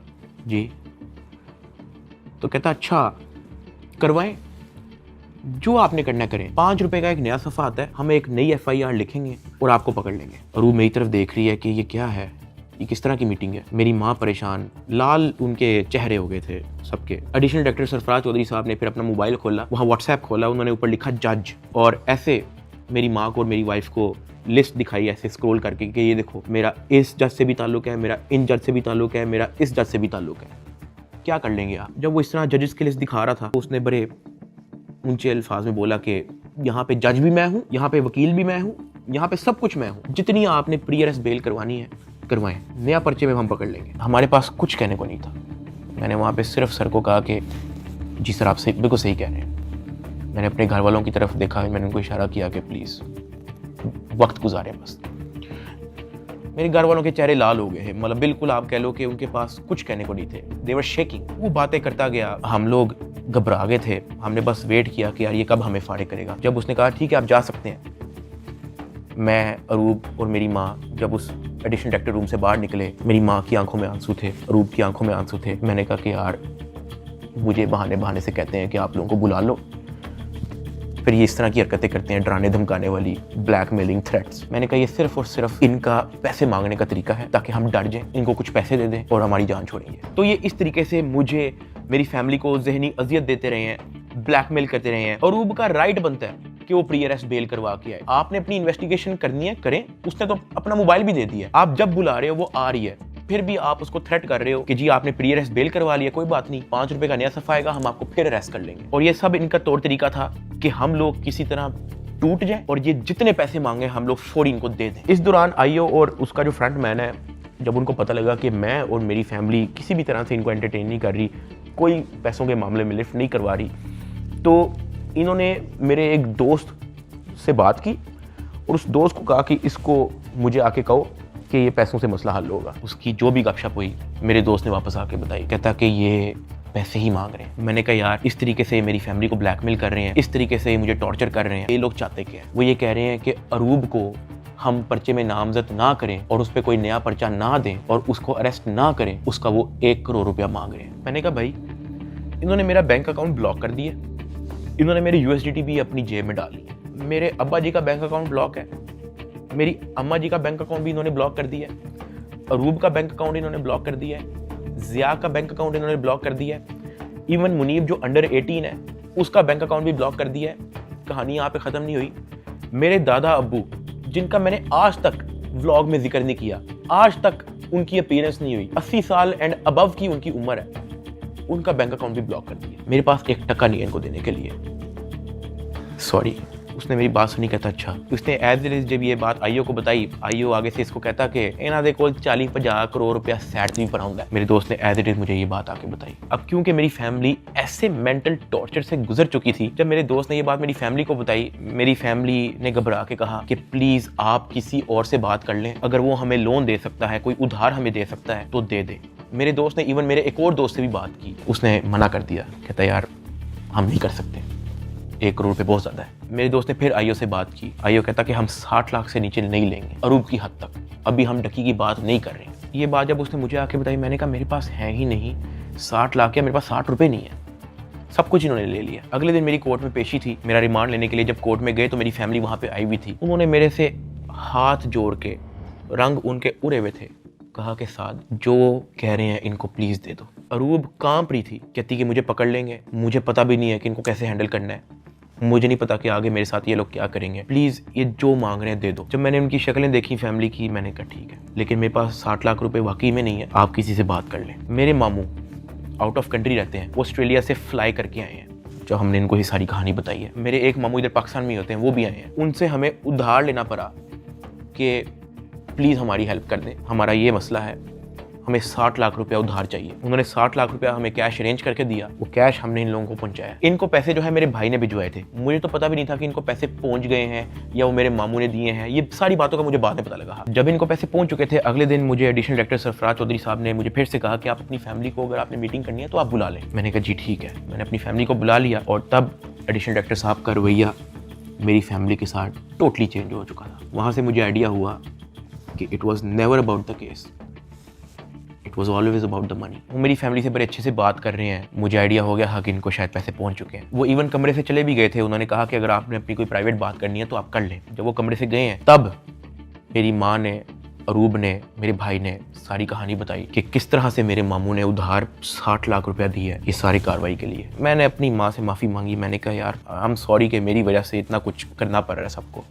जी। तो कहता अच्छा करवाएं, जो आपने करना करें, 5 रुपए का एक नया सफ़ा आता है, हम एक नई FIR लिखेंगे और आपको पकड़ लेंगे। अरूब मेरी तरफ देख रही है कि ये क्या है, ये किस तरह की मीटिंग है। मेरी माँ परेशान, लाल उनके चेहरे हो गए थे सबके। एडिशनल डायरेक्टर सरफराज चौधरी साहब ने फिर अपना मोबाइल खोला, वहाँ WhatsApp खोला, उन्होंने ऊपर लिखा जज, और ऐसे मेरी माँ को और मेरी वाइफ को लिस्ट दिखाई ऐसे स्क्रॉल करके कि ये देखो मेरा इस जज से भी ताल्लुक है, मेरा इन जज से भी ताल्लुक है, मेरा इस जज से भी ताल्लुक है, क्या कर लेंगे आप? जब वो इस तरह जजेस की लिस्ट दिखा रहा था तो उसने बड़े ऊंचे अल्फाज में बोला कि यहाँ पे जज भी मैं हूँ, यहाँ पे वकील भी मैं हूँ, यहाँ पे सब कुछ मैं हूँ, जितनी आपने प्री अरेस्ट बेल करवानी है करवाएं, नया पर्चे में हम पकड़ लेंगे। हमारे पास कुछ कहने को नहीं था। मैंने वहाँ पे सिर्फ सर को कहा कि जी सर आप सही, बिल्कुल सही कह रहे हैं। मैंने अपने घर वालों की तरफ देखा, मैंने उनको इशारा किया कि प्लीज़ वक्त गुजारें बस। मेरे घर वालों के चेहरे लाल हो गए हैं, मतलब बिल्कुल आप कह लो कि उनके पास कुछ कहने को नहीं थे। दे वर शेकिंग। वो बातें करता गया, हम लोग घबरा गए थे। हमने बस वेट किया कि यार ये कब हमें फाड़े करेगा। जब उसने कहा ठीक है आप जा सकते हैं, मैं, अरूब और मेरी माँ जब उस एडिशनल डायरेक्टर रूम से बाहर निकले, मेरी माँ की आंखों में आंसू थे, अरूब की आंखों में आंसू थे। मैंने कहा कि यार मुझे बहाने से कहते हैं कि आप लोगों को बुला लो, फिर ये इस तरह की हरकतें करते हैं, डराने धमकाने वाली, ब्लैकमेलिंग, थ्रेट्स। मैंने कहा ये सिर्फ और सिर्फ इनका पैसे मांगने का तरीका है ताकि हम डर जाएं, इनको कुछ पैसे दे दें और हमारी जान छोड़ेंगे। तो ये इस तरीके से मुझे, मेरी फैमिली को ज़हनी अजियत देते रहे हैं, ब्लैकमेल करते रहे हैं। अरूब का राइट बनता है कि वो प्री अरेस्ट बेल करवा के आए। आपने अपनी इन्वेस्टिगेशन करनी है, करें। उसने तो अपना मोबाइल भी दे दिया, आप जब बुला रहे हो वो आ रही है, फिर भी आप उसको थ्रेट कर रहे हो कि जी आपने प्री अरेस्ट बेल करवा लिया, कोई बात नहीं, 5 रुपए का नया सफ़ा आएगा, हम आपको फिर अरेस्ट कर लेंगे। और ये सब इनका तौर तरीका था कि हम लोग किसी तरह टूट जाए और ये जितने पैसे मांगे हम लोग फौरी इनको दे दें। इस दौरान आईओ और उसका जो फ्रंट मैन है, जब उनको पता लगा कि मैं और मेरी फैमिली किसी भी तरह से इनको एंटरटेन नहीं कर रही, कोई पैसों के मामले में लिफ्ट नहीं करवा रही, तो इन्होंने मेरे एक दोस्त से बात की और उस दोस्त को कहा कि इसको मुझे आके कहो कि ये पैसों से मसला हल होगा। उसकी जो भी गपशप हुई मेरे दोस्त ने वापस आके बताई, कहता कि ये पैसे ही मांग रहे हैं। मैंने कहा यार इस तरीके से मेरी फैमिली को ब्लैकमेल कर रहे हैं, इस तरीके से मुझे टॉर्चर कर रहे हैं, ये लोग चाहते क्या है? वो ये कह रहे हैं कि अरूब को हम पर्चे में नामजद ना करें और उस पर कोई नया पर्चा ना दें और उसको अरेस्ट ना करें, उसका वो 1 करोड़ रुपया मांग रहे हैं। मैंने कहा भाई इन्होंने मेरा बैंक अकाउंट ब्लॉक कर दिया, इन्होंने मेरी USDT भी अपनी जेब में डाली, मेरे अब्बा जी का बैंक अकाउंट ब्लॉक है, मेरी अम्मा जी का बैंक अकाउंट भी इन्होंने ब्लॉक कर दिया है, अरूब का बैंक अकाउंट इन्होंने ब्लॉक कर दिया है, जिया का बैंक अकाउंट इन्होंने ब्लॉक कर दिया है, इवन मुनीब जो अंडर 18 है उसका बैंक अकाउंट भी ब्लॉक कर दिया है। कहानी यहाँ पे ख़त्म नहीं हुई। मेरे दादा अब्बू जिनका मैंने आज तक व्लॉग में जिक्र नहीं किया, आज तक उनकी अपीयरेंस नहीं हुई, 80 साल एंड अबव की उनकी उम्र है, उनका बैंक अकाउंट भी ब्लॉक कर दिया। मेरे पास 1 टका नहीं है इनको देने के लिए। सॉरी। उसने मेरी बात सुनी, कहता अच्छा। उसने एज इट इज जब ये बात आईओ को बताई, आईओ आगे से इसको कहता कि इन्हों दे कोल 40-50 करोड़ रुपया सैट नहीं पड़ा होंगे। मेरे दोस्त ने एज इट इज मुझे ये बात आके बताई। अब क्योंकि मेरी फैमिली ऐसे मेंटल टॉर्चर से गुजर चुकी थी, जब मेरे दोस्त ने ये बात मेरी फैमिली को बताई, मेरी फैमिली ने घबरा के कहा कि प्लीज आप किसी और से बात कर लें, अगर वो हमें लोन दे सकता है, कोई उधार हमें दे सकता है तो दे दे। मेरे दोस्त ने इवन मेरे एक और दोस्त से भी बात की, उसने मना कर दिया, कहता यार हम नहीं कर सकते, 1 करोड़ पे बहुत ज़्यादा है। मेरे दोस्त ने फिर आईओ से बात की, आईओ कहता कि हम 60 लाख से नीचे नहीं लेंगे, अरूब की हद तक, अभी हम डकी की बात नहीं कर रहे हैं। ये बात जब उसने मुझे आके बताई, मैंने कहा मेरे पास है ही नहीं 60 लाख, या मेरे पास 60 रुपये नहीं है, सब कुछ इन्होंने ले लिया। अगले दिन मेरी कोर्ट में पेशी थी, मेरा रिमांड लेने के लिए जब कोर्ट में गए तो मेरी फैमिली वहाँ पे आई हुई थी। उन्होंने मेरे से हाथ जोड़ के, रंग उनके उड़े हुए थे, कहा कि साद जो कह रहे हैं इनको प्लीज़ दे दो। अरूब कांप रही थी, कहती कि मुझे पकड़ लेंगे, मुझे पता भी नहीं है कि इनको कैसे हैंडल करना है, मुझे नहीं पता कि आगे मेरे साथ ये लोग क्या करेंगे, प्लीज़ ये जो मांग रहे हैं दे दो। जब मैंने उनकी शक्लें देखी फैमिली की, मैंने कहा ठीक है, लेकिन मेरे पास 60 लाख रुपए वाकई में नहीं है, आप किसी से बात कर लें। मेरे मामू आउट ऑफ कंट्री रहते हैं, वो ऑस्ट्रेलिया से फ्लाई करके आए हैं, जो हमने इनको ये सारी कहानी बताई है। मेरे एक मामू इधर पाकिस्तान में होते हैं, वो भी आए हैं, उनसे हमें उधार लेना पड़ा कि प्लीज़ हमारी हेल्प कर दें, हमारा ये मसला है, हमें 60 लाख रुपया उधार चाहिए। उन्होंने 60 लाख रुपया हमें कैश अरेंज करके दिया, वो कैश हमने इन लोगों को पहुंचाया। इनको पैसे जो है मेरे भाई ने भिजवाए थे, मुझे तो पता भी नहीं था कि इनको पैसे पहुंच गए हैं या वो मेरे मामू ने दिए हैं, ये सारी बातों का मुझे बाद में पता लगा। जब इनको पैसे पहुंच चुके थे, अगले दिन मुझे एडिशनल डायरेक्टर सरफराज चौधरी साहब ने मुझे फिर से कहा कि आप अपनी फैमिली को, अगर आपने मीटिंग करनी है तो आप बुला लें। मैंने कहा जी ठीक है, मैंने अपनी फैमिली को बुला लिया और तब एडिशनल डायरेक्टर साहब का रवैया मेरी फैमिली के साथ टोटली चेंज हो चुका था। वहाँ से मुझे आइडिया हुआ कि it was never about the case, it was always about the money. वो मेरी फैमिली से बड़े अच्छे से बात कर रहे हैं, मुझे आइडिया हो गया हाँ कि इनको शायद पैसे पहुंच चुके हैं। वो इवन कमरे से चले भी गए थे, उन्होंने कहा कि अगर आपने अपनी कोई प्राइवेट बात करनी है तो आप कर लें। जब वो कमरे से गए हैं तब मेरी माँ ने, अरूब ने, मेरे भाई ने सारी कहानी बताई कि किस तरह से मेरे मामू ने उधार 60 लाख रुपया दी है इस सारी कार्रवाई के लिए। मैंने अपनी माँ से माफ़ी मांगी, मैंने कहा यार आई एम सॉरी कि मेरी वजह से इतना कुछ करना पड़ रहा है सबको।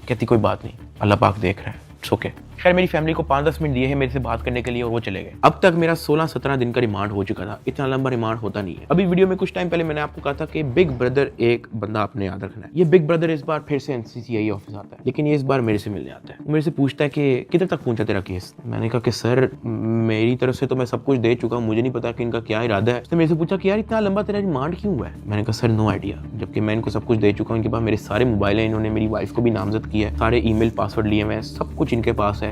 कहती कोई बात नहीं, अल्लाह पाक देख रहा है, इट्स ओके। खैर मेरी फैमिली को 5-10 मिनट दिए हैं मेरे से बात करने के लिए और वो चले गए। अब तक मेरा 16-17 दिन का रिमांड हो चुका था, इतना लंबा रिमांड होता नहीं है। अभी वीडियो में कुछ टाइम पहले मैंने आपको कहा था कि बिग ब्रदर एक बंदा आपने याद रखना है। ये बिग ब्रदर इस बार फिर से एनसीसीआई ऑफिस आता है, लेकिन ये इस बार मेरे से मिलने आता है। वो मेरे से पूछता है कि किधर तक पहुंचा तेरा केस। मैंने कहा कि सर मेरी तरफ से तो मैं सब कुछ दे चुका हूँ, मुझे नहीं पता कि इनका क्या इरादा है। उसने मेरे से पूछा कि यार इतना लंबा तेरा रिमांड क्यों हुआ है। मैंने कहा सर नो आइडिया, जबकि मैं इनको सब कुछ दे चुका हूँ। इनके पास मेरे सारे मोबाइल हैं, इन्होंने मेरी वाइफ को भी नामजद किया है, सारे ईमेल पासवर्ड लिए हुए हैं, सब कुछ इनके पास है,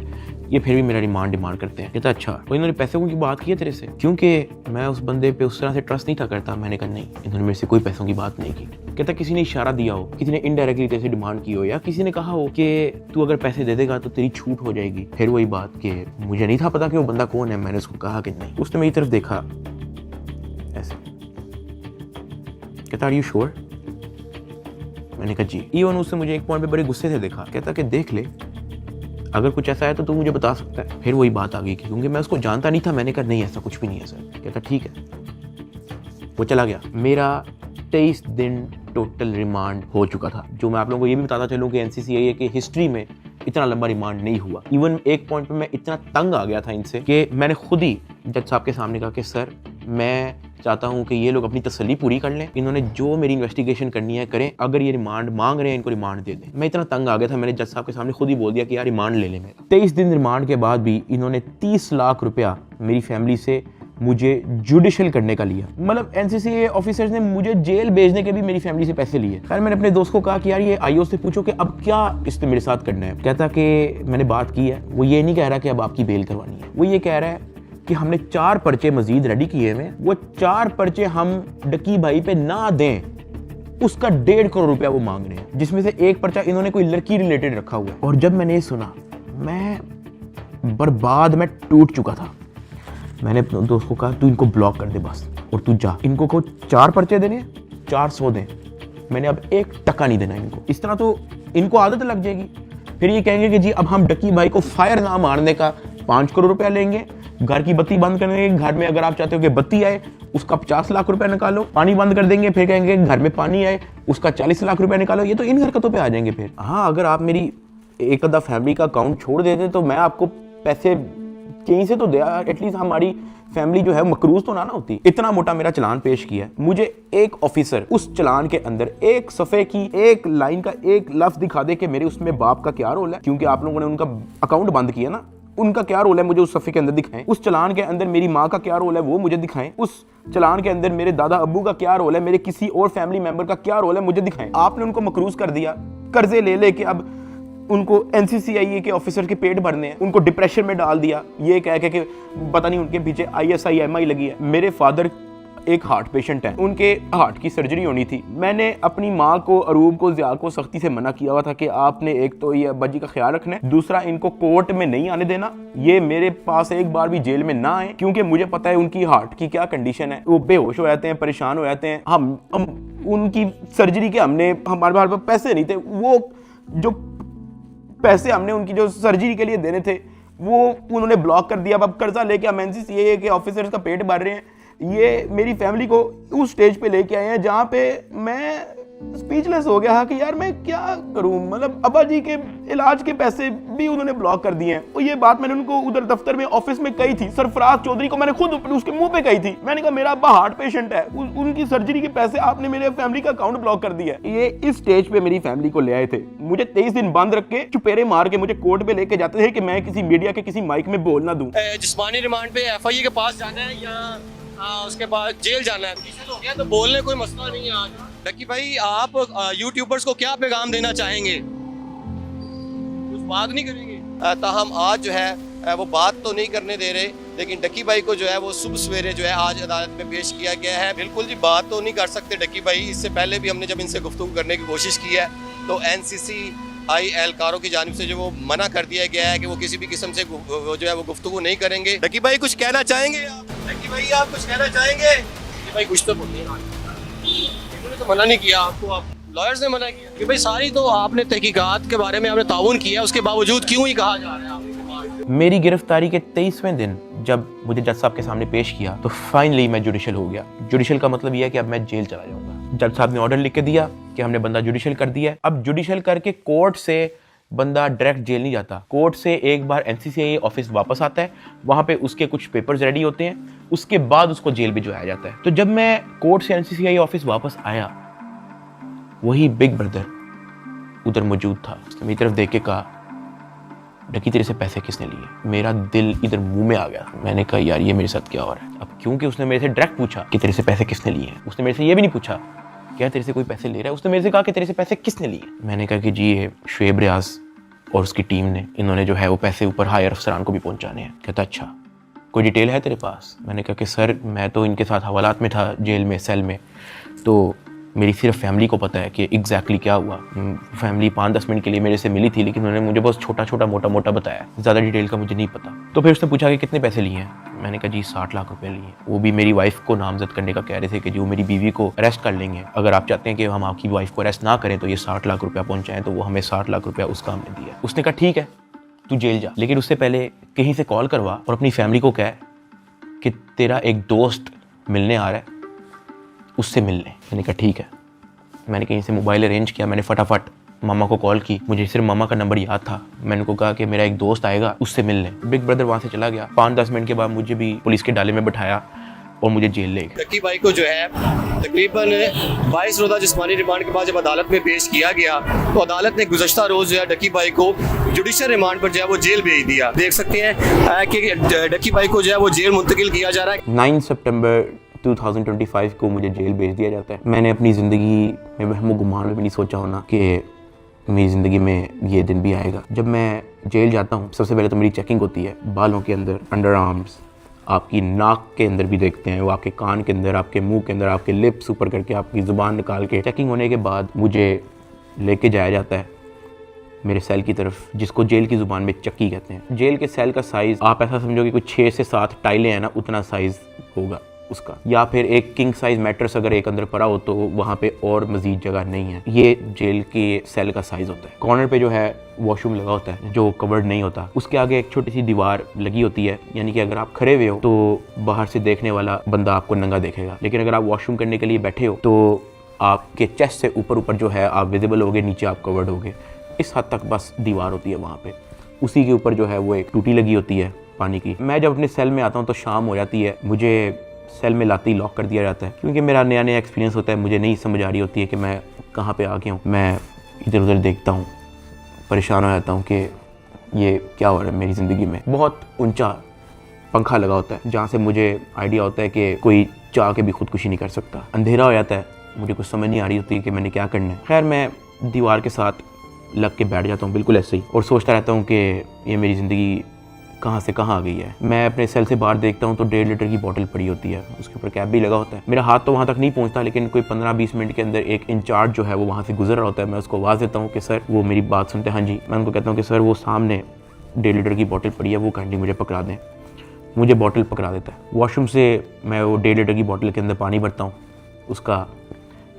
ये फिर भी मेरा रिमांड डिमांड करते हैं। कहता अच्छा तो इन्होंने पैसों की बात की है तेरे से, क्योंकि मैं उस बंदे पे उस तरह से ट्रस्ट नहीं था करता। मैंने कहा नहीं, इन्होंने मेरे से कोई पैसों की बात नहीं की। कहता किसी ने इशारा दिया हो, किसी ने इनडायरेक्टली तेरे से डिमांड की हो, या किसी ने कहा हो कि तू अगर पैसे दे देगा तो तेरी छूट हो जाएगी। फिर वही बात कि मुझे नहीं था पता कि वो बंदा कौन है। मैंने उसको कहा कि नहीं। उसने मेरी तरफ देखा ऐसे, कहता आर यू श्योर। मैंने कहा जी। इवन उससे मुझे एक पॉइंट पे बड़े गुस्से से देखा, कहता कि देख ले अगर कुछ ऐसा है तो तू मुझे बता सकता है। फिर वही बात आ गई क्योंकि मैं उसको जानता नहीं था। मैंने कहा नहीं ऐसा कुछ भी नहीं है सर। कहता ठीक है, वो चला गया। मेरा 23 दिन टोटल रिमांड हो चुका था। जो मैं आप लोगों को ये भी बताता चलूँ कि एनसीसीआई की हिस्ट्री में इतना लंबा रिमांड नहीं हुआ। इवन एक पॉइंट पे मैं इतना तंग आ गया था इनसे कि मैंने खुद ही जज साहब के सामने कहा कि सर मैं चाहता हूं कि ये लोग अपनी तसल्ली पूरी कर लें, इन्होंने जो मेरी इन्वेस्टिगेशन करनी है करें, अगर ये रिमांड मांग रहे हैं इनको रिमांड दे दें। मैं इतना तंग आ गया था, मैंने जज साहब के सामने खुद ही बोल दिया कि यार रिमांड ले लें मेरा। 23 दिन रिमांड के बाद भी इन्होंने 30 लाख रुपया मेरी फैमिली से मुझे जुडिशियल करने का लिया। मतलब एनसीसीए ऑफिसर्स ने मुझे जेल भेजने के भी मेरी फैमिली से पैसे लिए। खैर मैंने अपने दोस्त को कहा कि यार ये आईओ से पूछो कि अब क्या इसने मेरे साथ करना है। कहता कि मैंने बात की है। वो ये नहीं कह रहा कि अब आपकी बेल करवानी है, वो ये कह रहा है कि हमने 4 पर्चे मजीद रेडी किए हैं, वो 4 पर्चे हम डकी भाई पे ना दें, उसका 1.5 करोड़ रुपया वो मांग रहे हैं, जिसमें से एक पर्चा इन्होंने कोई लड़की रिलेटेड रखा हुआ है। और जब मैंने ये सुना मैं बर्बाद, मैं टूट चुका था। मैंने अपने दोस्त को कहा तू इनको ब्लॉक कर दे बस, और तू जा, इनको को 4 पर्चे देने, 400 दें, मैंने अब 1 टका नहीं देना इनको। इस तरह तो इनको आदत लग जाएगी। फिर ये कहेंगे कि जी अब हम डकी भाई को फायर ना मारने का 5 करोड़ रुपया लेंगे, घर की बत्ती बंद कर देंगे, घर में अगर आप चाहते हो कि बत्ती आए उसका 50 लाख रुपया निकालो, पानी बंद कर देंगे, फिर कहेंगे घर में पानी आए उसका 40 लाख रुपया निकालो। ये तो इन हरकतों पे आ जाएंगे फिर। हाँ, अगर आप मेरी एक आधा फैमिली का अकाउंट छोड़ देते तो मैं आपको पैसे कहीं से तो दे, एटलीस्ट हमारी फैमिली जो है मकरूज तो ना होती। इतना मोटा मेरा चलान पेश किया है, मुझे एक ऑफिसर उस चलान के अंदर एक सफ़े की एक लाइन का एक लफ्ज दिखा दे कि मेरे उसमें बाप का क्या रोल है, क्योंकि आप लोगों ने उनका अकाउंट बंद किया ना, उनका क्या रोल है मुझे उस सफ़े के अंदर दिखाएं। उस चलान के अंदर मेरी माँ का क्या रोल है वो मुझे दिखाएं। उस चलान के अंदर मेरे दादा अब्बू का क्या रोल है, मेरे किसी और फैमिली मेंबर का क्या रोल है मुझे दिखाएं। आपने उनको मकरूज कर दिया, कर्जे ले लेके अब उनको NCCIA के ऑफिसर के पेट भरने हैं, उनको डिप्रेशन में डाल दिया, ये कह के कि पता नहीं उनके पीछे ISI-MI लगी है। मेरे फादर एक हार्ट पेशेंट हैं, उनके हार्ट की सर्जरी होनी थी। मैंने अपनी माँ को, अरूब को, ज़िया को सख्ती से मना किया हुआ था कि आपने एक तो ये अब्बा जी का ख्याल रखना है, दूसरा इनको कोर्ट में नहीं आने देना, ये मेरे पास एक बार भी जेल में ना आए, क्योंकि मुझे पता है उनकी हार्ट की क्या कंडीशन है। वो बेहोश हो जाते हैं, परेशान हो जाते हैं। हम उनकी सर्जरी के हमारे पास पैसे नहीं थे, वो जो पैसे हमने उनकी जो सर्जरी के लिए देने थे वो उन्होंने ब्लॉक कर दिया। अब कर्जा लेके हम NCCIA के ऑफिसर्स का पेट भर रहे हैं। ये मेरी फैमिली को उस स्टेज पे लेके आए हैं जहाँ पे मैं स्पीचलेस हो गया कि यार मैं क्या करूं। मतलब अब्बा जी के इलाज के पैसे भी उन्होंने ब्लॉक कर दिए हैं। और ये बात मैंने उनको उधर दफ्तर में ऑफिस में कही थी, सरफराज चौधरी को मैंने खुद उसके मुंह पे कही थी। मैंने कहा मेरा अब्बा हार्ट पेशेंट है, उनकी सर्जरी के पैसे आपने मेरे फैमिली का अकाउंट ब्लॉक कर दिया है। ये इस स्टेज पे मेरी फैमिली को ले आए थे, मुझे 23 दिन बंद रख के चुपेरे मार के मुझे कोर्ट पे लेके जाते थे कि मैं किसी मीडिया के किसी माइक में बोल ना दूं। जिस्मानी रिमांड पे FIA के पास जाना है या उसके बाद जेल जाना है, तो हो गया, तो बोलने कोई मसला नहीं है। आज डकी भाई आप यूट्यूबर्स को क्या पैगाम देना चाहेंगे? कुछ बात नहीं करेंगे? ताहम आज जो है वो बात तो नहीं करने दे रहे, लेकिन डकी भाई को जो है वो सुबह सवेरे जो है आज अदालत में पेश किया गया है। बिल्कुल जी बात तो नहीं कर सकते डकी भाई। इससे पहले भी हमने जब इनसे गुफ्तगू करने की कोशिश की है तो NCCI एहलकारों की जानिब से जो वो मना कर दिया गया है कि वो किसी भी किस्म से वो जो है वो गुफ्तगू नहीं करेंगे। डकी भाई कुछ कहना चाहेंगे आप? डकी भाई आप कुछ कहना चाहेंगे? डकी भाई कुछ तो बोलिए। इन्होंने तो मना नहीं किया आपको, आप लॉयर्स ने मना किया कि भाई सारी तो आपने तहकीकात के बारे में आपने ताउन किया, उसके बावजूद क्यों ही कहा जा रहा है आपके? मेरी गिरफ्तारी के 23वें दिन जब मुझे जज साहब के सामने पेश किया तो फाइनली मैं जुडिशल हो गया। जुडिशल का मतलब यह है कि अब मैं जेल चला जाऊंगा। जज साहब ने ऑर्डर लिख के दिया कि हमने बंदा जुडिशल कर दिया है। अब जुडिशल करके कोर्ट से बंदा डायरेक्ट जेल नहीं जाता, कोर्ट से एक बार NCCIA ऑफिस वापस आता है, वहाँ पे उसके कुछ पेपर्स रेडी होते हैं, उसके बाद उसको जेल भिजवाया जाता है। तो जब मैं कोर्ट से NCCIA ऑफिस वापस आया, वही बिग ब्रदर उधर मौजूद था। उसने मेरी तरफ देख के कहा, डकी तेरे से पैसे किसने लिए? मेरा दिल इधर मुंह में आ गया। मैंने कहा यार ये मेरे साथ क्या हो रहा है। अब क्योंकि उसने मेरे से डायरेक्ट पूछा कि तेरे से पैसे किसने लिए हैं, उसने मेरे से ये भी नहीं पूछा क्या तेरे से कोई पैसे ले रहा है, उसने मेरे से कहा कि तेरे से पैसे किसने लिए। मैंने कहा कि जी ये शुएब रियाज और उसकी टीम ने, इन्होंने जो है वो पैसे ऊपर हायर अफसरान को भी पहुंचाने हैं। कहता अच्छा कोई डिटेल है तेरे पास? मैंने कहा कि सर मैं तो इनके साथ हवालात में था जेल में, सेल में, तो मेरी सिर्फ फैमिली को पता है कि एग्जैक्टली क्या हुआ। फैमिली 5-10 मिनट के लिए मेरे से मिली थी, लेकिन उन्होंने मुझे बहुत छोटा छोटा मोटा मोटा बताया, ज़्यादा डिटेल का मुझे नहीं पता। तो फिर उसने पूछा कि कितने पैसे लिए हैं? मैंने कहा जी 60 लाख रुपए लिए। वो भी मेरी वाइफ को नामजद करने का कह रहे थे कि जी वो मेरी बीवी को अरेस्ट कर लेंगे, अगर आप चाहते हैं कि हम आपकी वाइफ को अरेस्ट ना करें तो ये 60 लाख रुपया पहुँचाएँ। तो वो हमें 60 लाख रुपया उसका हमने दिया। उसने कहा ठीक है तू जेल जा, लेकिन उससे पहले कहीं से कॉल करवा और अपनी फैमिली को कह कि तेरा एक दोस्त मिलने आ रहा है, उससे मिलने। मैंने कहा ठीक है। मैंने कहीं से मोबाइल अरेंज किया, मैंने फटाफट मामा को कॉल की, मुझे सिर्फ मामा का नंबर याद था। मैंने उनको कहा कि मेरा एक दोस्त आएगा, उससे मिलने। बिग ब्रदर वहाँ से चला गया। 5-10 मिनट के बाद मुझे भी पुलिस के डाले में बिठाया और मुझे जेल ले गए। डकी भाई को जो है तकरीबन 22 रोज़ा जिस्मानी रिमांड के बाद जब अदालत में पेश किया गया तो अदालत ने गुज़श्ता रोज़ जो है डकी भाई को जुडिशल रिमांड पर जो है वो जेल भेज दिया। देख सकते हैं कि डकी भाई को जो है वो जेल मुंतकिल किया जा रहा है। 9 सितंबर 2025 को मुझे जेल भेज दिया जाता है। मैंने अपनी ज़िंदगी में वहमो गुमान में भी नहीं सोचा होना कि मेरी ज़िंदगी में ये दिन भी आएगा। जब मैं जेल जाता हूँ सबसे पहले तो मेरी चेकिंग होती है, बालों के अंदर, अंडर आर्म्स, आपकी नाक के अंदर भी देखते हैं, वो आपके कान के अंदर, आपके मुंह के अंदर, आपके लिप्स ऊपर करके आपकी ज़ुबान निकाल के। चेकिंग होने के बाद मुझे लेके जाया जाता है मेरे सेल की तरफ, जिसको जेल की ज़ुबान में चक्की कहते हैं। जेल के सेल का साइज़ आप ऐसा समझो कि कुछ 6 से 7 टाइलें हैं ना, उतना साइज़ होगा। उसका, या फिर एक किंग साइज मैट्रेस अगर एक अंदर पड़ा हो तो वहाँ पे और मजीद जगह नहीं है। ये जेल के सेल का साइज होता है। कॉर्नर पे जो है वॉशरूम लगा होता है जो कवर्ड नहीं होता, उसके आगे एक छोटी सी दीवार लगी होती है, यानी कि अगर आप खड़े हुए हो तो बाहर से देखने वाला बंदा आपको नंगा देखेगा, लेकिन अगर आप वॉशरूम करने के लिए बैठे हो तो आपके चेस्ट से ऊपर जो है आप विजिबल होगे, नीचे आप कवर्ड होगे। इस हद तक बस दीवार होती है वहाँ पे। उसी के ऊपर जो है वो एक टूटी लगी होती है पानी की। मैं जब अपने सेल में आता हूँ तो शाम हो जाती है, मुझे सेल में लाते ही लॉक कर दिया जाता है, क्योंकि मेरा नया नया एक्सपीरियंस होता है, मुझे नहीं समझ आ रही होती है कि मैं कहाँ पे आ गया हूँ। मैं इधर उधर देखता हूँ, परेशान हो जाता हूँ कि ये क्या हो रहा है मेरी ज़िंदगी में। बहुत ऊंचा पंखा लगा होता है जहाँ से मुझे आइडिया होता है कि कोई चाह के भी खुदकुशी नहीं कर सकता। अंधेरा हो जाता है, मुझे कुछ समझ नहीं आ रही होती कि मैंने क्या करना है। खैर मैं दीवार के साथ लग के बैठ जाता हूँ बिल्कुल ऐसे ही, और सोचता रहता हूँ कि ये मेरी ज़िंदगी कहाँ से कहाँ आ गई है। मैं अपने सेल से बाहर देखता हूँ तो 1.5 लीटर की बोतल पड़ी होती है, उसके ऊपर कैप भी लगा होता है। मेरा हाथ तो वहाँ तक नहीं पहुँचता, लेकिन कोई 15-20 मिनट के अंदर एक इंचार्ज जो है वो वहाँ से गुजर रहा होता है। मैं उसको आवाज़ देता हूँ कि सर, वो मेरी बात सुनते हैं, हाँ जी। मैं उनको कहता हूँ कि सर वो सामने 1.5 लीटर की बोतल पड़ी है, वो काइंडली मुझे पकड़ा दें। मुझे बोतल पकड़ा देता है। वॉशरूम से मैं वो 1.5 लीटर की बोतल के अंदर पानी भरता हूँ, उसका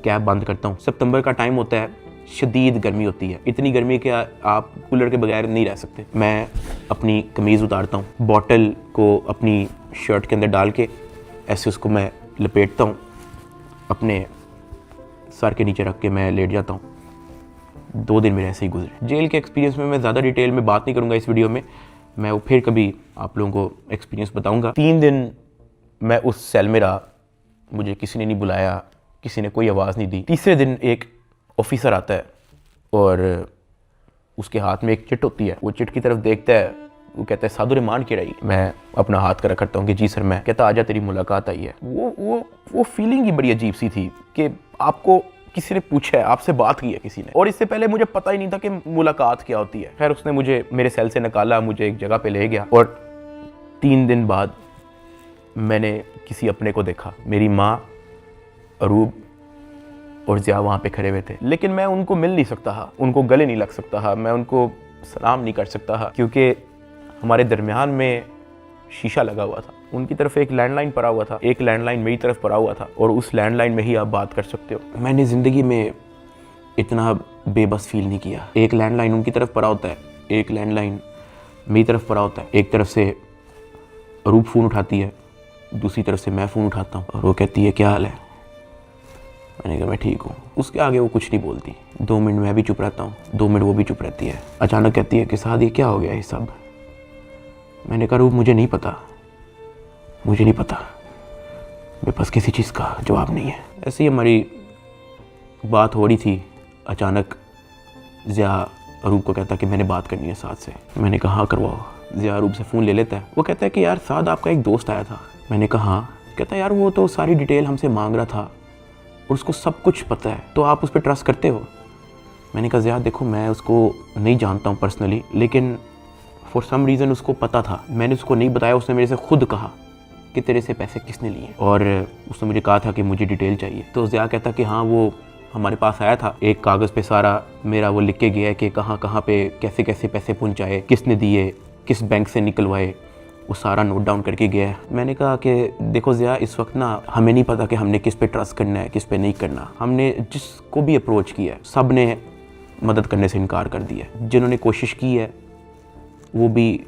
कैप बंद करता हूँ। सितंबर का टाइम होता है, शदीद गर्मी होती है, इतनी गर्मी कि आप कूलर के बगैर नहीं रह सकते। मैं अपनी कमीज़ उतारता हूँ, बॉटल को अपनी शर्ट के अंदर डाल के ऐसे उसको मैं लपेटता हूँ, अपने सर के नीचे रख के मैं लेट जाता हूँ। 2 दिन मेरे ऐसे ही गुजरे। जेल के एक्सपीरियंस में मैं ज़्यादा डिटेल में बात नहीं करूँगा इस वीडियो में, मैं वो फिर कभी आप लोगों को एक्सपीरियंस बताऊँगा। 3 दिन मैं उस सेल में रहा, मुझे किसी ने नहीं बुलाया, किसी ने कोई आवाज़ नहीं दी। तीसरे दिन एक ऑफिसर आता है और उसके हाथ में एक चिट होती है। वो चिट की तरफ देखता है, वो कहता है साधु रहमान की रही। मैं अपना हाथ करा करता हूँ कि जी सर। मैं कहता आजा तेरी मुलाकात आई है। वो फीलिंग ही बड़ी अजीब सी थी कि आपको किसी ने पूछा है, आपसे बात की है किसी ने, और इससे पहले मुझे पता ही नहीं था कि मुलाकात क्या होती है। खैर उसने मुझे मेरे सेल से निकाला, मुझे एक जगह पे ले गया, और 3 दिन बाद मैंने किसी अपने को देखा। मेरी माँ, अरूब और ज़िया वहाँ पे खड़े हुए थे, लेकिन मैं उनको मिल नहीं सकता था, उनको गले नहीं लग सकता था, मैं उनको सलाम नहीं कर सकता था, क्योंकि हमारे दरमियान में शीशा लगा हुआ था। उनकी तरफ एक लैंडलाइन पड़ा हुआ था, एक लैंडलाइन मेरी तरफ पड़ा हुआ था, और उस लैंडलाइन में ही आप बात कर सकते हो। मैंने ज़िंदगी में इतना बेबस फील नहीं किया। एक लैंडलाइन उनकी तरफ पड़ा होता है, एक लैंडलाइन मेरी तरफ पड़ा होता है। एक तरफ से अरूब फ़ोन उठाती है, दूसरी तरफ से मैं फ़ोन उठाता हूँ, और वो कहती है क्या हाल है। मैंने कहा मैं ठीक हूँ। उसके आगे वो कुछ नहीं बोलती। 2 मिनट मैं भी चुप रहता हूँ, 2 मिनट वो भी चुप रहती है। अचानक कहती है कि साथ ये क्या हो गया ये सब। मैंने कहा रूप मुझे नहीं पता, मुझे नहीं पता, मेरे पास किसी चीज़ का जवाब नहीं है। ऐसे ही हमारी बात हो रही थी, अचानक ज़िया अरूब को कहता कि मैंने बात करनी है साथ से। मैंने कहा हाँ करवाओ। ज़िया अरूब से फ़ोन ले लेता है। वो कहता है कि यार साथ आपका एक दोस्त आया था। मैंने कहा हाँ। कहता है यार वो तो सारी डिटेल हमसे मांग रहा था और उसको सब कुछ पता है, तो आप उस पर ट्रस्ट करते हो। मैंने कहा ज़िया देखो मैं उसको नहीं जानता हूँ पर्सनली, लेकिन फॉर सम रीज़न उसको पता था। मैंने उसको नहीं बताया, उसने मेरे से खुद कहा कि तेरे से पैसे किसने लिए, और उसने मुझे कहा था कि मुझे डिटेल चाहिए। तो ज़िया कहता कि हाँ वो हमारे पास आया था, एक कागज़ पे सारा मेरा वो लिख के गया है कि कहाँ कहाँ पे कैसे कैसे पैसे पहुँचाए, किसने दिए, किस बैंक से निकलवाए, वो सारा नोट डाउन करके गया है। मैंने कहा कि देखो ज़िया इस वक्त ना हमें नहीं पता कि हमने किस पे ट्रस्ट करना है, किस पे नहीं करना। हमने जिसको भी अप्रोच किया है सब ने मदद करने से इनकार कर दिया है। जिन्होंने कोशिश की है वो भी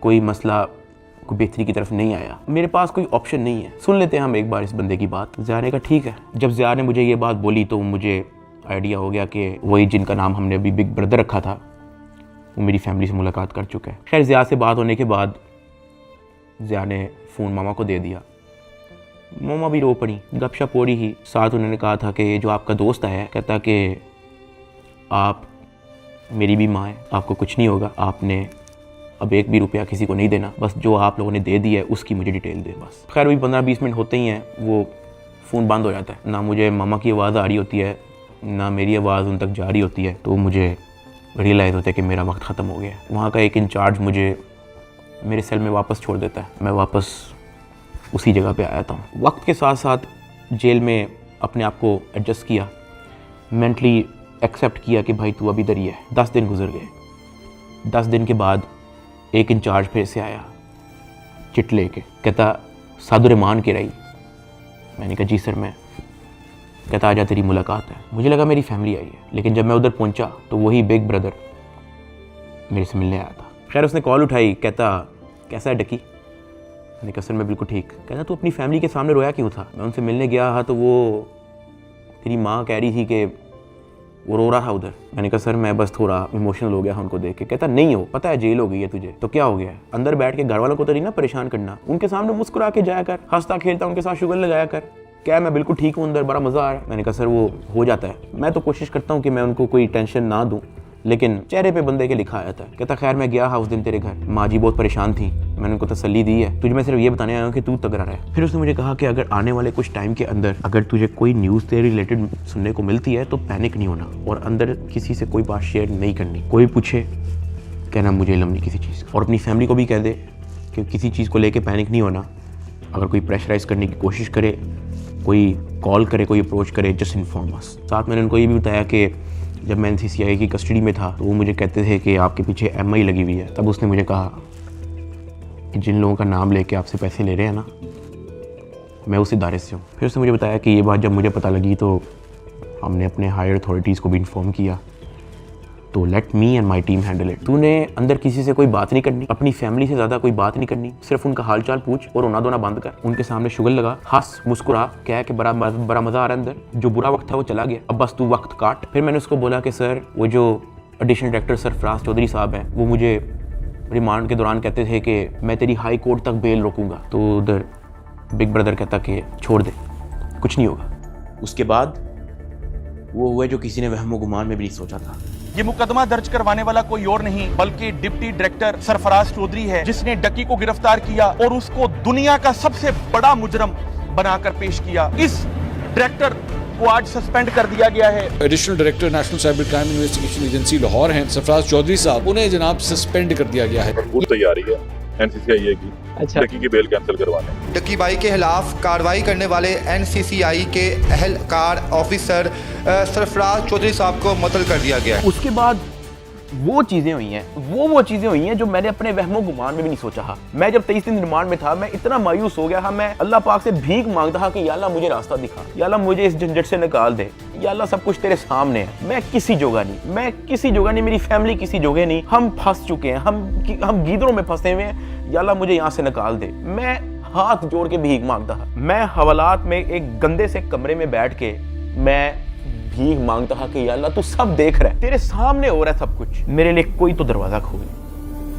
कोई मसला कोई बेहतरी की तरफ नहीं आया। मेरे पास कोई ऑप्शन नहीं है, सुन लेते हैं हम एक बार इस बंदे की बात। ज़िया ने कहा ठीक है। जब ज़िया ने मुझे ये बात बोली तो मुझे आइडिया हो गया कि वही जिनका नाम हमने अभी बिग ब्रदर रखा था वो मेरी फैमिली से मुलाकात कर चुका है। खैर ज़िया से बात होने के बाद ज़िया ने फ़ोन मामा को दे दिया। मामा भी रो पड़ी, गपशप हो रही ही। साथ उन्होंने कहा था कि जो आपका दोस्त आया है कहता कि आप मेरी भी माँ है, आपको कुछ नहीं होगा, आपने अब 1 भी रुपया किसी को नहीं देना, बस जो आप लोगों ने दे दिया है उसकी मुझे डिटेल दे बस। खैर वही 15-20 मिनट होते ही हैं वो फ़ोन बंद हो जाता है। ना मुझे मामा की आवाज़ आ रही होती है, ना मेरी आवाज़ उन तक जा रही होती है। तो मुझे रियलाइज़ होता है कि मेरा वक्त ख़त्म हो गया। वहाँ का एक इंचार्ज मुझे मेरे सेल में वापस छोड़ देता है। मैं वापस उसी जगह पे आ जाता हूँ। वक्त के साथ साथ जेल में अपने आप को एडजस्ट किया, मेंटली एक्सेप्ट किया कि भाई तू अभी इधर ही है। 10 दिन गुजर गए। 10 दिन के बाद एक इंचार्ज फिर से आया चिट लेके, कहता साधु रहमान के रही। मैंने कहा जी सर मैं। कहता आजा तेरी मुलाकात है। मुझे लगा मेरी फैमिली आई है, लेकिन जब मैं उधर पहुंचा तो वही बिग ब्रदर मेरे से मिलने आया था। खैर उसने कॉल उठाई, कहता कैसा है डकी। मैंने कहा सर मैं बिल्कुल ठीक। कहता तू अपनी फैमिली के सामने रोया क्यों था। मैं उनसे मिलने गया तो वो तेरी माँ कह रही थी कि वो रो रहा था उधर। मैंने कहा सर मैं बस थोड़ा इमोशनल हो गया उनको देख के। कहता नहीं हो, पता है जेल हो गई है तुझे तो क्या हो गया है, अंदर बैठ के घर वालों को तो नहीं ना परेशान करना, उनके सामने मुस्कुरा के जाया कर, हंसता खेलता उनके साथ शुगर लगाया कर। क्या मैं बिल्कुल ठीक हूँ, अंदर बड़ा मज़ा आ रहा है। मैंने कहा सर वो हो जाता है, मैं तो कोशिश करता हूँ कि मैं उनको कोई टेंशन ना दूँ, लेकिन चेहरे पे बंदे के लिखा आया था। कहता खैर मैं गया उस दिन तेरे घर, माँ जी बहुत परेशान थी, मैंने उनको तसल्ली दी है, तुझे मैं सिर्फ ये बताने आया हूँ कि तू तगड़ा रहे। फिर उसने मुझे कहा कि अगर आने वाले कुछ टाइम के अंदर अगर तुझे कोई न्यूज़ तेरे रिलेटेड सुनने को मिलती है तो पैनिक नहीं होना और अंदर किसी से कोई बात शेयर नहीं करनी। कोई पूछे कहना मुझे इल्म नहीं किसी चीज़, और अपनी फैमिली को भी कह दे कि किसी चीज़ को लेकर पैनिक नहीं होना। अगर कोई प्रेशराइज करने की कोशिश करे, कोई कॉल करे, कोई अप्रोच करे, जस्ट इन्फॉर्म अस। साथ मैंने उनको ये भी बताया कि जब मैं NCCI की कस्टडी में था तो वो मुझे कहते थे कि आपके पीछे MI लगी हुई है। तब उसने मुझे कहा कि जिन लोगों का नाम लेके आपसे पैसे ले रहे हैं ना, मैं उस इदारे से हूँ। फिर उसने मुझे बताया कि ये बात जब मुझे पता लगी तो हमने अपने हायर अथॉरिटीज़ को भी इन्फॉर्म किया, तो let me and my team handle it. तूने अंदर किसी से कोई बात नहीं करनी, अपनी फैमिली से ज़्यादा कोई बात नहीं करनी, सिर्फ उनका हाल चाल पूछ और रोना धोना बंद कर, उनके सामने शुगर लगा, हंस मुस्कुरा, कह के बड़ा मज़ा आ रहा है अंदर, जो बुरा वक्त था वो चला गया, अब बस तू वक्त काट। फिर मैंने उसको बोला कि सर वो जो एडिशनल डायरेक्टर सरफराज चौधरी साहब हैं वो मुझे रिमांड के दौरान कहते थे कि मैं तेरी हाई कोर्ट तक बेल रोकूंगा। तो उधर बिग ब्रदर कहता कि छोड़ दे, कुछ नहीं होगा। उसके बाद वो हुआ जो किसी ने वहमो गुमान में भी नहीं सोचा था। ये मुकदमा दर्ज करवाने वाला कोई और नहीं बल्कि डिप्टी डायरेक्टर सरफराज चौधरी है, जिसने डकी को गिरफ्तार किया और उसको दुनिया का सबसे बड़ा मुजरम बनाकर पेश किया। इस डायरेक्टर को आज सस्पेंड कर दिया गया है। Additional director national cyber crime investigation agency Lahore हैं सरफराज चौधरी साहब, उन्हें जनाब सस्पेंड कर दिया गया है। पूरी तैयारी है NCCI की डकी की बेल कैंसिल करवाने। डकी भाई के खिलाफ कार्रवाई करने वाले NCCI के अहलकार ऑफिसर सरफराज चौधरी साहब को मुअत्तल कर दिया गया है। उसके बाद वो चीज़ें हुई हैं, वो चीज़ें हुई हैं जो मैंने अपने वहमो गुमान में भी नहीं सोचा था। मैं जब 23 दिन रिमांड में था मैं इतना मायूस हो गया था, मैं अल्लाह पाक से भीख मांगता था कि या अल्लाह मुझे रास्ता दिखा, या अल्लाह मुझे इस झंझट से निकाल दे, या अल्लाह सब कुछ तेरे सामने है, मैं किसी जोगा नहीं, मेरी फैमिली किसी जोगे नहीं, हम फंस चुके हैं, हम गीदड़ों में फंसे हुए हैं, या अल्लाह मुझे यहाँ से निकाल दे। मैं हाथ जोड़ के भीख मांगता था। मैं हवालात में एक गंदे से कमरे में बैठ के मैं भीख मांगता था कि या अल्लाह तू सब देख रहा है, तेरे सामने हो रहा है सब कुछ, मेरे लिए कोई तो दरवाजा खोल,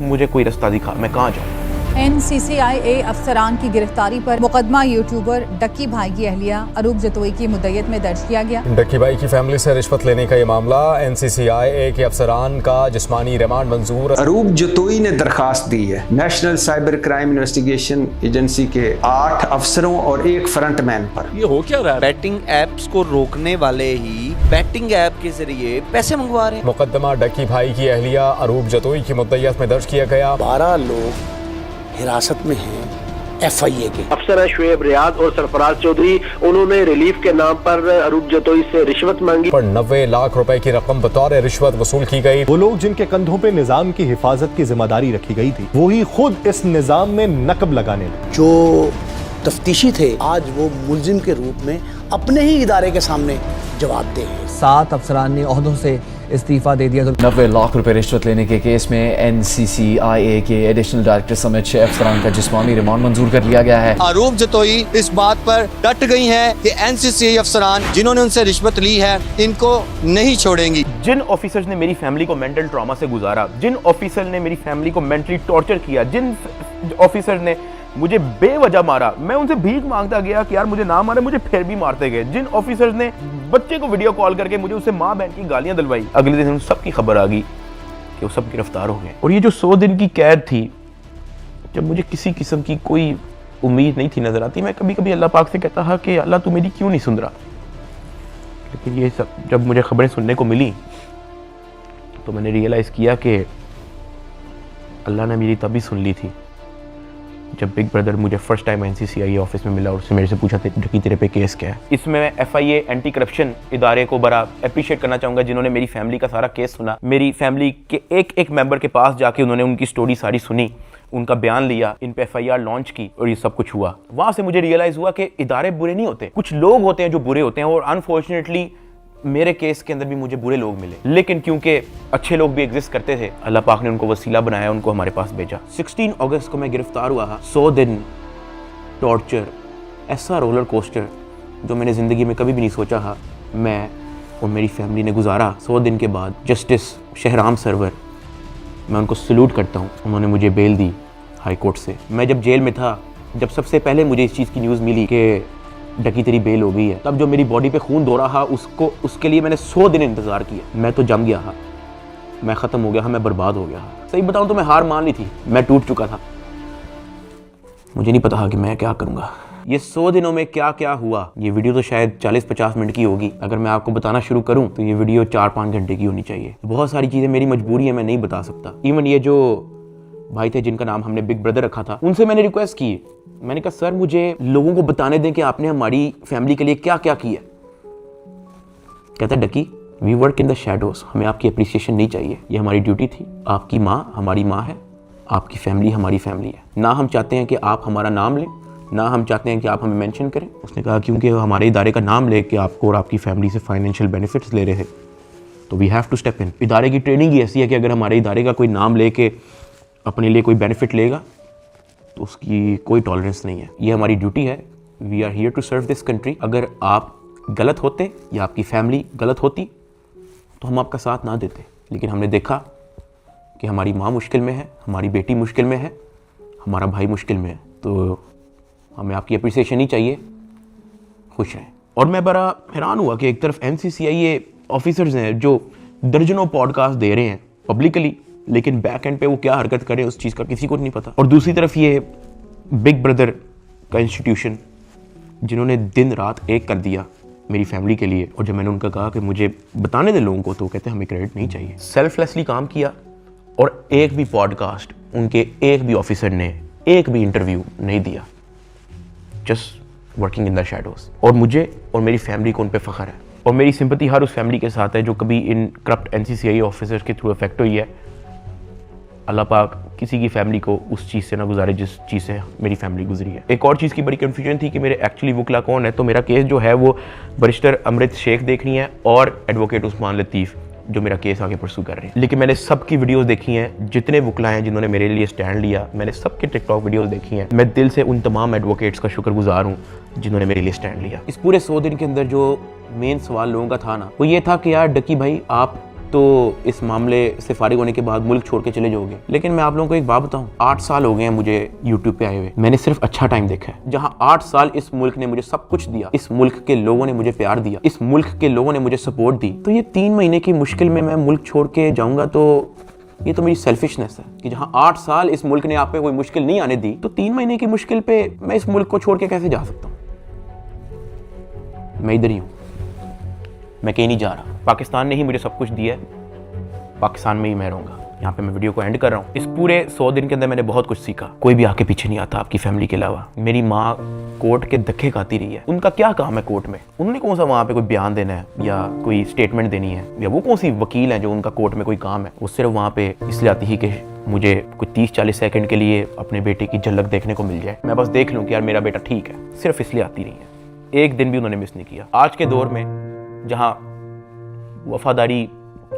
मुझे कोई रास्ता दिखा, मैं कहाँ जाऊँ। NCCI अफसरान की गिरफ्तारी पर मुकदमा यूट्यूबर डक्की भाई की अहलिया अरूब जतोई की मुद्दत में दर्ज किया गया। डक्की भाई की फैमिली से रिश्वत लेने का ये मामला, NCCI के अफसरान का जिस्मानी रिमांड मंजूर। अरूब जतोई ने दरखास्त दी है national cyber crime investigation agency के 8 अफसरों और 1 फ्रंटमैन पर। ये हो क्या रहा है? बैटिंग एप्स को रोकने वाले ही बैटिंग ऐप के जरिए पैसे मंगवा रहे हैं। मुकदमा डक्की भाई की अहलिया अरूब जतोई की मुद्दत में दर्ज किया गया। 12 लोग हिरासत में हैं FIA के। अफसर शुएब रियाद और सरफराज चौधरी, उन्होंने रिलीफ के नाम पर अरूब जतोई से रिश्वत मांगी पर 90 लाख रुपए की रकम बतौर रिश्वत वसूल की गई। वो लोग जिनके कंधों पे निजाम की हिफाजत की जिम्मेदारी रखी गई थी, वही खुद इस निजाम में नकब लगाने लगे। जो तफ्तीशी थे आज वो मुलजिम के रूप में अपने ही इदारे के सामने जवाबदेह हैं। 7 अफसरान ने ओहदों से इस्तीफा दे दिया। 90 लाख रुपए रिश्वत लेने के केस में NCCI के एडिशनल डायरेक्टर समेत 6 अफसरान का जिस्मानी रिमांड मंजूर कर लिया गया है। अरूब जतोई इस बात पर डट गई हैं कि NCCI अफसरान जिन्होंने उनसे रिश्वत ली है इनको नहीं छोड़ेंगी। जिन ऑफिसर्स ने मेरी फैमिली को मेंटल ट्रॉमा से गुजारा, जिन ऑफिसर ने मेरी फैमिली को मेंटली टॉर्चर किया, जिन ऑफिसर ने मुझे बेवजह मारा, मैं उनसे भीख मांगता गया कि यार मुझे ना मारे, मुझे फिर भी मारते गए। जिन ऑफिसर्स ने बच्चे को वीडियो कॉल करके मुझे उससे माँ बहन की गालियां दिलवाई, अगले दिन उन सब की खबर आ गई कि वो सब गिरफ्तार हो गए। और ये जो 100 दिन की कैद थी, जब मुझे किसी किस्म की कोई उम्मीद नहीं थी नजर आती, मैं कभी कभी अल्लाह पाक से कहता था कि अल्लाह तू मेरी क्यों नहीं सुन रहा। लेकिन ये सब जब मुझे खबरें सुनने को मिली तो मैंने रियलाइज़ किया कि अल्लाह ने मेरी तभी सुन ली थी जब बिग ब्रदर मुझे फर्स्ट टाइम NCCI ऑफिस में मिला और उससे मेरे से पूछा कि तेरे पे केस क्या है। इसमें मैं FIA एंटी करप्शन इदारे को बड़ा अप्रिशिएट करना चाहूँगा, जिन्होंने मेरी फैमिली का सारा केस सुना, मेरी फैमिली के एक मेंबर के पास जाके उन्होंने उनकी स्टोरी सारी सुनी, उनका बयान लिया, इन पे FIR लॉन्च की और ये सब कुछ हुआ। वहां से मुझे रियलाइज हुआ कि इदारे बुरे नहीं होते, कुछ लोग होते हैं जो बुरे होते हैं। और अनफॉर्चुनेटली मेरे केस के अंदर भी मुझे बुरे लोग मिले, लेकिन क्योंकि अच्छे लोग भी एग्जिस्ट करते थे, अल्लाह पाक ने उनको वसीला बनाया, उनको हमारे पास भेजा। 16 अगस्त को मैं गिरफ्तार हुआ। 100 दिन टॉर्चर, ऐसा रोलर कोस्टर जो मैंने ज़िंदगी में कभी भी नहीं सोचा था मैं और मेरी फैमिली ने गुजारा। 100 दिन के बाद जस्टिस शहराम सरवर, मैं उनको सल्यूट करता हूँ, उन्होंने मुझे बेल दी हाई कोर्ट से। मैं जब जेल में था, जब सबसे पहले मुझे इस चीज़ की न्यूज़ मिली कि डकी तेरी बेल हो गई है, तब जो मेरी बॉडी पे खून दौड़ा था उसके लिए मैंने 100 दिन इंतज़ार किया। मैं तो जम गया था, मैं ख़त्म हो गया था, मैं बर्बाद हो गया था। सही बताऊँ तो मैं हार मान ली थी, मैं टूट चुका था। मुझे नहीं पता कि मैं क्या करूँगा। ये 100 दिनों में क्या क्या हुआ, ये वीडियो तो शायद 40-50 मिनट की होगी। अगर मैं आपको बताना शुरू करूं तो ये वीडियो 4-5 घंटे की होनी चाहिए। बहुत सारी चीज़ें मेरी मजबूरी है, मैं नहीं बता सकता। इवन ये जो भाई थे जिनका नाम हमने बिग ब्रदर रखा था, उनसे मैंने रिक्वेस्ट की, मैंने कहा सर मुझे लोगों को बताने दें कि आपने हमारी फैमिली के लिए क्या क्या किया। कहता डकी, we work in the shadows, हमें आपकी अप्रिसिएशन नहीं चाहिए, ये हमारी ड्यूटी थी। आपकी माँ हमारी माँ है, आपकी फैमिली हमारी फैमिली है। ना हम चाहते हैं कि आप हमारा नाम लें, ना हम चाहते हैं कि आप हमें मेंशन करें। उसने कहा क्योंकि हमारे इदारे का नाम लेके आपको और आपकी फैमिली से फाइनेंशियल बेनिफिट्स ले रहे थे, तो we have to step in. इदारे की ट्रेनिंग ही ऐसी है कि अगर हमारे इदारे का कोई नाम लेके अपने लिए कोई बेनिफिट लेगा तो उसकी कोई टॉलरेंस नहीं है। ये हमारी ड्यूटी है, we are here to serve this country. अगर आप गलत होते या आपकी फैमिली गलत होती तो हम आपका साथ ना देते, लेकिन हमने देखा कि हमारी माँ मुश्किल में है, हमारी बेटी मुश्किल में है, हमारा भाई मुश्किल में है, तो हमें आपकी अप्रिसिएशन ही चाहिए, खुश रहें। और मैं बड़ा हैरान हुआ कि एक तरफ NCCI ऑफिसर्स हैं जो दर्जनों पॉडकास्ट दे रहे हैं पब्लिकली, लेकिन बैक एंड पे वो क्या हरकत करें उस चीज़ का किसी को नहीं पता। और दूसरी तरफ ये बिग ब्रदर का इंस्टीट्यूशन जिन्होंने दिन रात एक कर दिया मेरी फैमिली के लिए। और जब मैंने उनका कहा कि मुझे बताने दे लोगों को, तो कहते हमें क्रेडिट नहीं चाहिए। सेल्फलेसली काम किया और एक भी पॉडकास्ट उनके एक भी ऑफिसर ने एक भी इंटरव्यू नहीं दिया, just working in the shadows. और मुझे और मेरी फैमिली को उन पे फ़ख्र है, और मेरी सिंपैथी हर उस फैमिली के साथ है जो कभी इन करप्ट NCCI ऑफिसर्स के थ्रू अफेक्ट हुई है। अल्लाह पाक किसी की फैमिली को उस चीज़ से ना गुजारे जिस चीज़ से मेरी फैमिली गुजरी है। एक और चीज़ की बड़ी कन्फ्यूजन थी कि मेरे एक्चुअली वकला कौन है। तो मेरा केस जो है वो बैरिस्टर अमृत शेख देख रही हैं और एडवोकेट उस्मान लतीफ़ जो मेरा केस आगे परसू कर रहे हैं। लेकिन मैंने सबकी वीडियोस देखी हैं, जितने वकला हैं जिन्होंने मेरे लिए स्टैंड लिया, मैंने सबके टिकटॉक वीडियोस देखी हैं। मैं दिल से उन तमाम एडवोकेट्स का शुक्रगुजार हूँ जिन्होंने मेरे लिए स्टैंड लिया। इस पूरे 100 दिन के अंदर जो मेन सवाल लोगों का था ना, वो ये था कि यार डकी भाई आप तो इस मामले से फारिग होने के बाद मुल्क छोड़ के चले जाओगे। लेकिन मैं आप लोगों को एक बात बताऊं, 8 साल हो गए हैं मुझे यूट्यूब पे आए हुए, मैंने सिर्फ अच्छा टाइम देखा है। जहां 8 साल इस मुल्क ने मुझे सब कुछ दिया, इस मुल्क के लोगों ने मुझे प्यार दिया, इस मुल्क के लोगों ने मुझे सपोर्ट दी, तो ये 3 महीने की मुश्किल में मैं मुल्क छोड़ के जाऊंगा तो ये तो मेरी सेल्फिशनेस है कि जहां 8 साल इस मुल्क ने आप पे कोई मुश्किल नहीं आने दी, तो 3 महीने की मुश्किल पे मैं इस मुल्क को छोड़ के कैसे जा सकता हूँ। मैं इधर ही हूँ, मैं कहीं नहीं जा रहा। पाकिस्तान ने ही मुझे सब कुछ दिया है, पाकिस्तान में ही मैं रहूंगा। यहाँ पे मैं वीडियो को एंड कर रहा हूँ। इस पूरे 100 दिन के अंदर मैंने बहुत कुछ सीखा। कोई भी आके पीछे नहीं आता आपकी फैमिली के अलावा। मेरी माँ कोर्ट के धक्के खाती रही है, उनका क्या काम है कोर्ट में, उन्होंने कौन सा वहाँ पे कोई बयान देना है या कोई स्टेटमेंट देनी है, या वो कौन सी वकील है जो उनका कोर्ट में कोई काम है। वो सिर्फ वहाँ पे इसलिए आती ही कि मुझे कुछ 30-40 सेकंड के लिए अपने बेटे की झलक देखने को मिल जाए, मैं बस देख लूँ कि यार मेरा बेटा ठीक है, सिर्फ इसलिए आती रही है। एक दिन भी उन्होंने मिस नहीं किया। आज के दौर में जहाँ वफादारी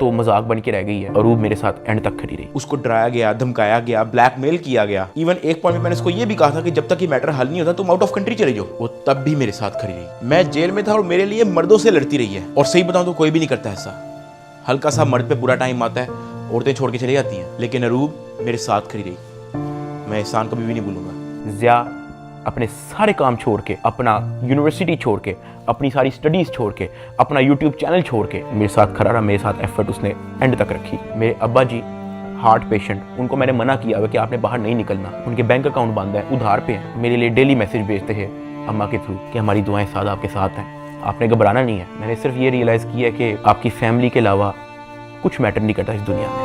तो मजाक बन के रह गई है, अरूब मेरे साथ एंड तक खड़ी रही। उसको डराया गया, धमकाया गया, ब्लैकमेल किया गया। इवन एक पॉइंट में मैंने उसको ये भी कहा था कि जब तक ये मैटर हल नहीं होता तुम आउट ऑफ कंट्री चले जाओ। वो तब भी मेरे साथ खड़ी रही। मैं जेल में था और मेरे लिए मर्दों से लड़ती रही है। और सही बताऊं तो कोई भी नहीं करता ऐसा। हल्का सा मर्द पे बुरा टाइम आता है, औरतें छोड़ के चली जाती हैं, लेकिन अरूब मेरे साथ खड़ी रही। मैं एहसान कभी भी नहीं भूलूंगा। ज़िया अपने सारे काम छोड़ के, अपना यूनिवर्सिटी छोड़ के, अपनी सारी स्टडीज़ छोड़ के, अपना यूट्यूब चैनल छोड़ के मेरे साथ खड़ा रहा, मेरे साथ एफर्ट उसने एंड तक रखी। मेरे अब्बा जी हार्ट पेशेंट, उनको मैंने मना किया हुआ कि आपने बाहर नहीं निकलना, उनके बैंक अकाउंट बंद है, उधार पे हैं। मेरे लिए डेली मैसेज भेजते हैं अम्मा के थ्रू कि हमारी दुआएं सादा आपके साथ हैं, आपने घबराना नहीं है। मैंने सिर्फ ये रियलाइज़ किया कि आपकी फैमिली के अलावा कुछ मैटर नहीं करता इस दुनिया में।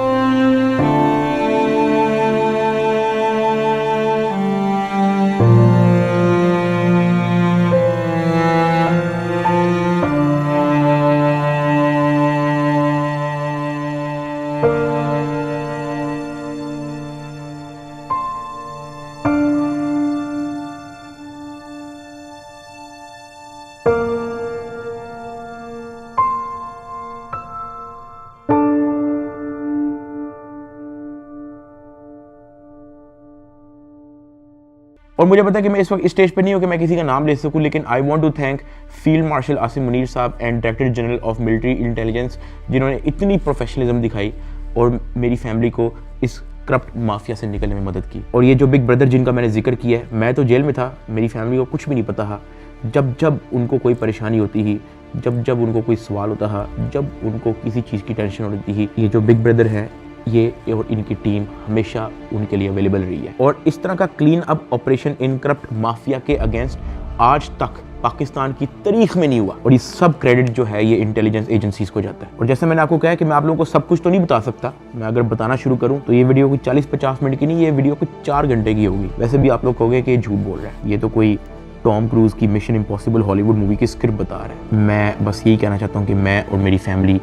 और मुझे पता है कि मैं इस वक्त इस स्टेज पे नहीं हूँ कि मैं किसी का नाम ले सकूँ, लेकिन I want to thank field marshal Asim Munir साहब and director general of military intelligence, जिन्होंने इतनी प्रोफेशनलिज्म दिखाई और मेरी फैमिली को इस करप्ट माफिया से निकलने में मदद की। और ये जो बिग ब्रदर जिनका मैंने जिक्र किया है, मैं तो जेल में था, मेरी फैमिली को कुछ भी नहीं पता था। जब जब उनको कोई परेशानी होती ही, जब जब उनको कोई सवाल होता था, जब उनको किसी चीज़ की टेंशन होती ही, ये जो बिग ब्रदर हैं ये और इनकी टीम हमेशा उनके लिए अवेलेबल रही है। और इस तरह का clean up operation in corrupt mafia के अगेंस्ट आज तक पाकिस्तान की तारीख में नहीं हुआ। और ये सब क्रेडिट जो है ये इंटेलिजेंस एजेंसीज को जाता है। और जैसे मैंने आपको कहा कि मैं आप लोगों को सब कुछ तो नहीं बता सकता, मैं अगर बताना शुरू करूं तो ये वीडियो कुछ 40-50 मिनट की नहीं, ये वीडियो कुछ 4 घंटे की होगी। वैसे भी आप लोग कहोगे कि ये झूठ बोल रहा है, ये तो कोई टॉम क्रूज की मिशन इम्पॉसिबल हॉलीवुड मूवी की स्क्रिप्ट बता रहा है। मैं बस यही कहना चाहता हूँ कि मैं और मेरी फैमिली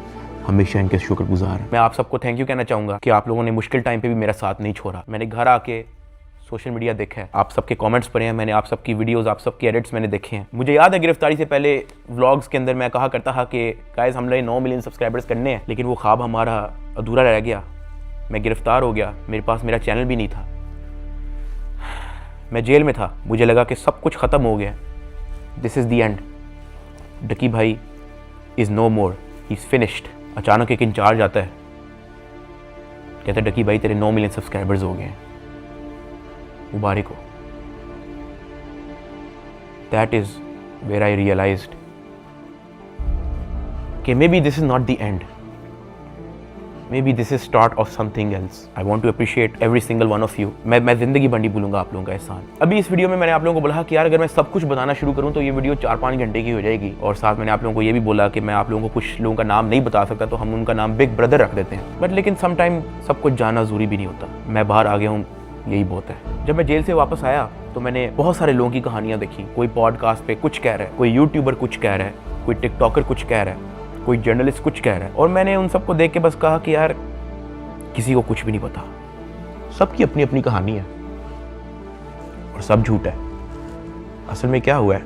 हमेशा इनके शुक्रगुजार है। मैं आप सबको थैंक यू कहना चाहूँगा कि आप लोगों ने मुश्किल टाइम पे भी मेरा साथ नहीं छोड़ा। मैंने घर आके सोशल मीडिया देखा है, आप सबके कमेंट्स पढ़े हैं, मैंने आप सबकी वीडियोस, आप सबके एडिट्स मैंने देखे हैं। मुझे याद है गिरफ्तारी से पहले व्लॉग्स के अंदर मैं कहा करता था कि गाइस हमने 9 मिलियन सब्सक्राइबर्स करने हैं, लेकिन वो ख्वाब हमारा अधूरा रह गया। मैं गिरफ्तार हो गया, मेरे पास मेरा चैनल भी नहीं था, मैं जेल में था, मुझे लगा कि सब कुछ ख़त्म हो गया। This is the end, Ducky भाई is no more, he is finished. अचानक एक इंचार्ज आता है, कहते डकी भाई तेरे 9 मिलियन सब्सक्राइबर्स हो गए हैं, मुबारक हो। That is where I realised कि maybe this is not the end, maybe this is start of something else. I want to appreciate every single one of you. मैं जिंदगी भर नहीं भूलूंगा आप लोगों का एहसान। अभी इस वीडियो में मैंने आप लोगों को बोला कि यार अगर मैं सब कुछ बताना शुरू करूं तो ये वीडियो 4-5 घंटे की हो जाएगी। और साथ मैंने आप लोगों को ये भी बोला कि मैं आप लोगों को कुछ लोगों का नाम नहीं बता सकता, तो हम उनका नाम बिग ब्रदर रख देते हैं। बट लेकिन समटाइम सब कुछ जानना जरूरी भी नहीं होता। मैं बाहर आ गया हूँ, यही बहुत है। जब मैं जेल से वापस आया तो मैंने बहुत सारे लोगों की कहानियाँ देखी। कोई पॉडकास्ट पे कुछ कह रहा है, कोई यूट्यूबर कुछ कह रहा है, कोई टिकटॉकर कुछ कह रहा है, कोई जर्नलिस्ट कुछ कह रहा है। और मैंने उन सबको देख के बस कहा कि यार किसी को कुछ भी नहीं पता, सबकी अपनी अपनी कहानी है और सब झूठ है। असल में क्या हुआ है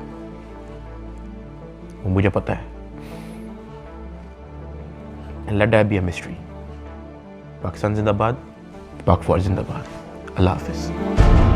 वो मुझे पता है। And let that be a mystery. Pakistan जिंदाबाद, पाक फौज जिंदाबाद। अल्लाह हाफिज।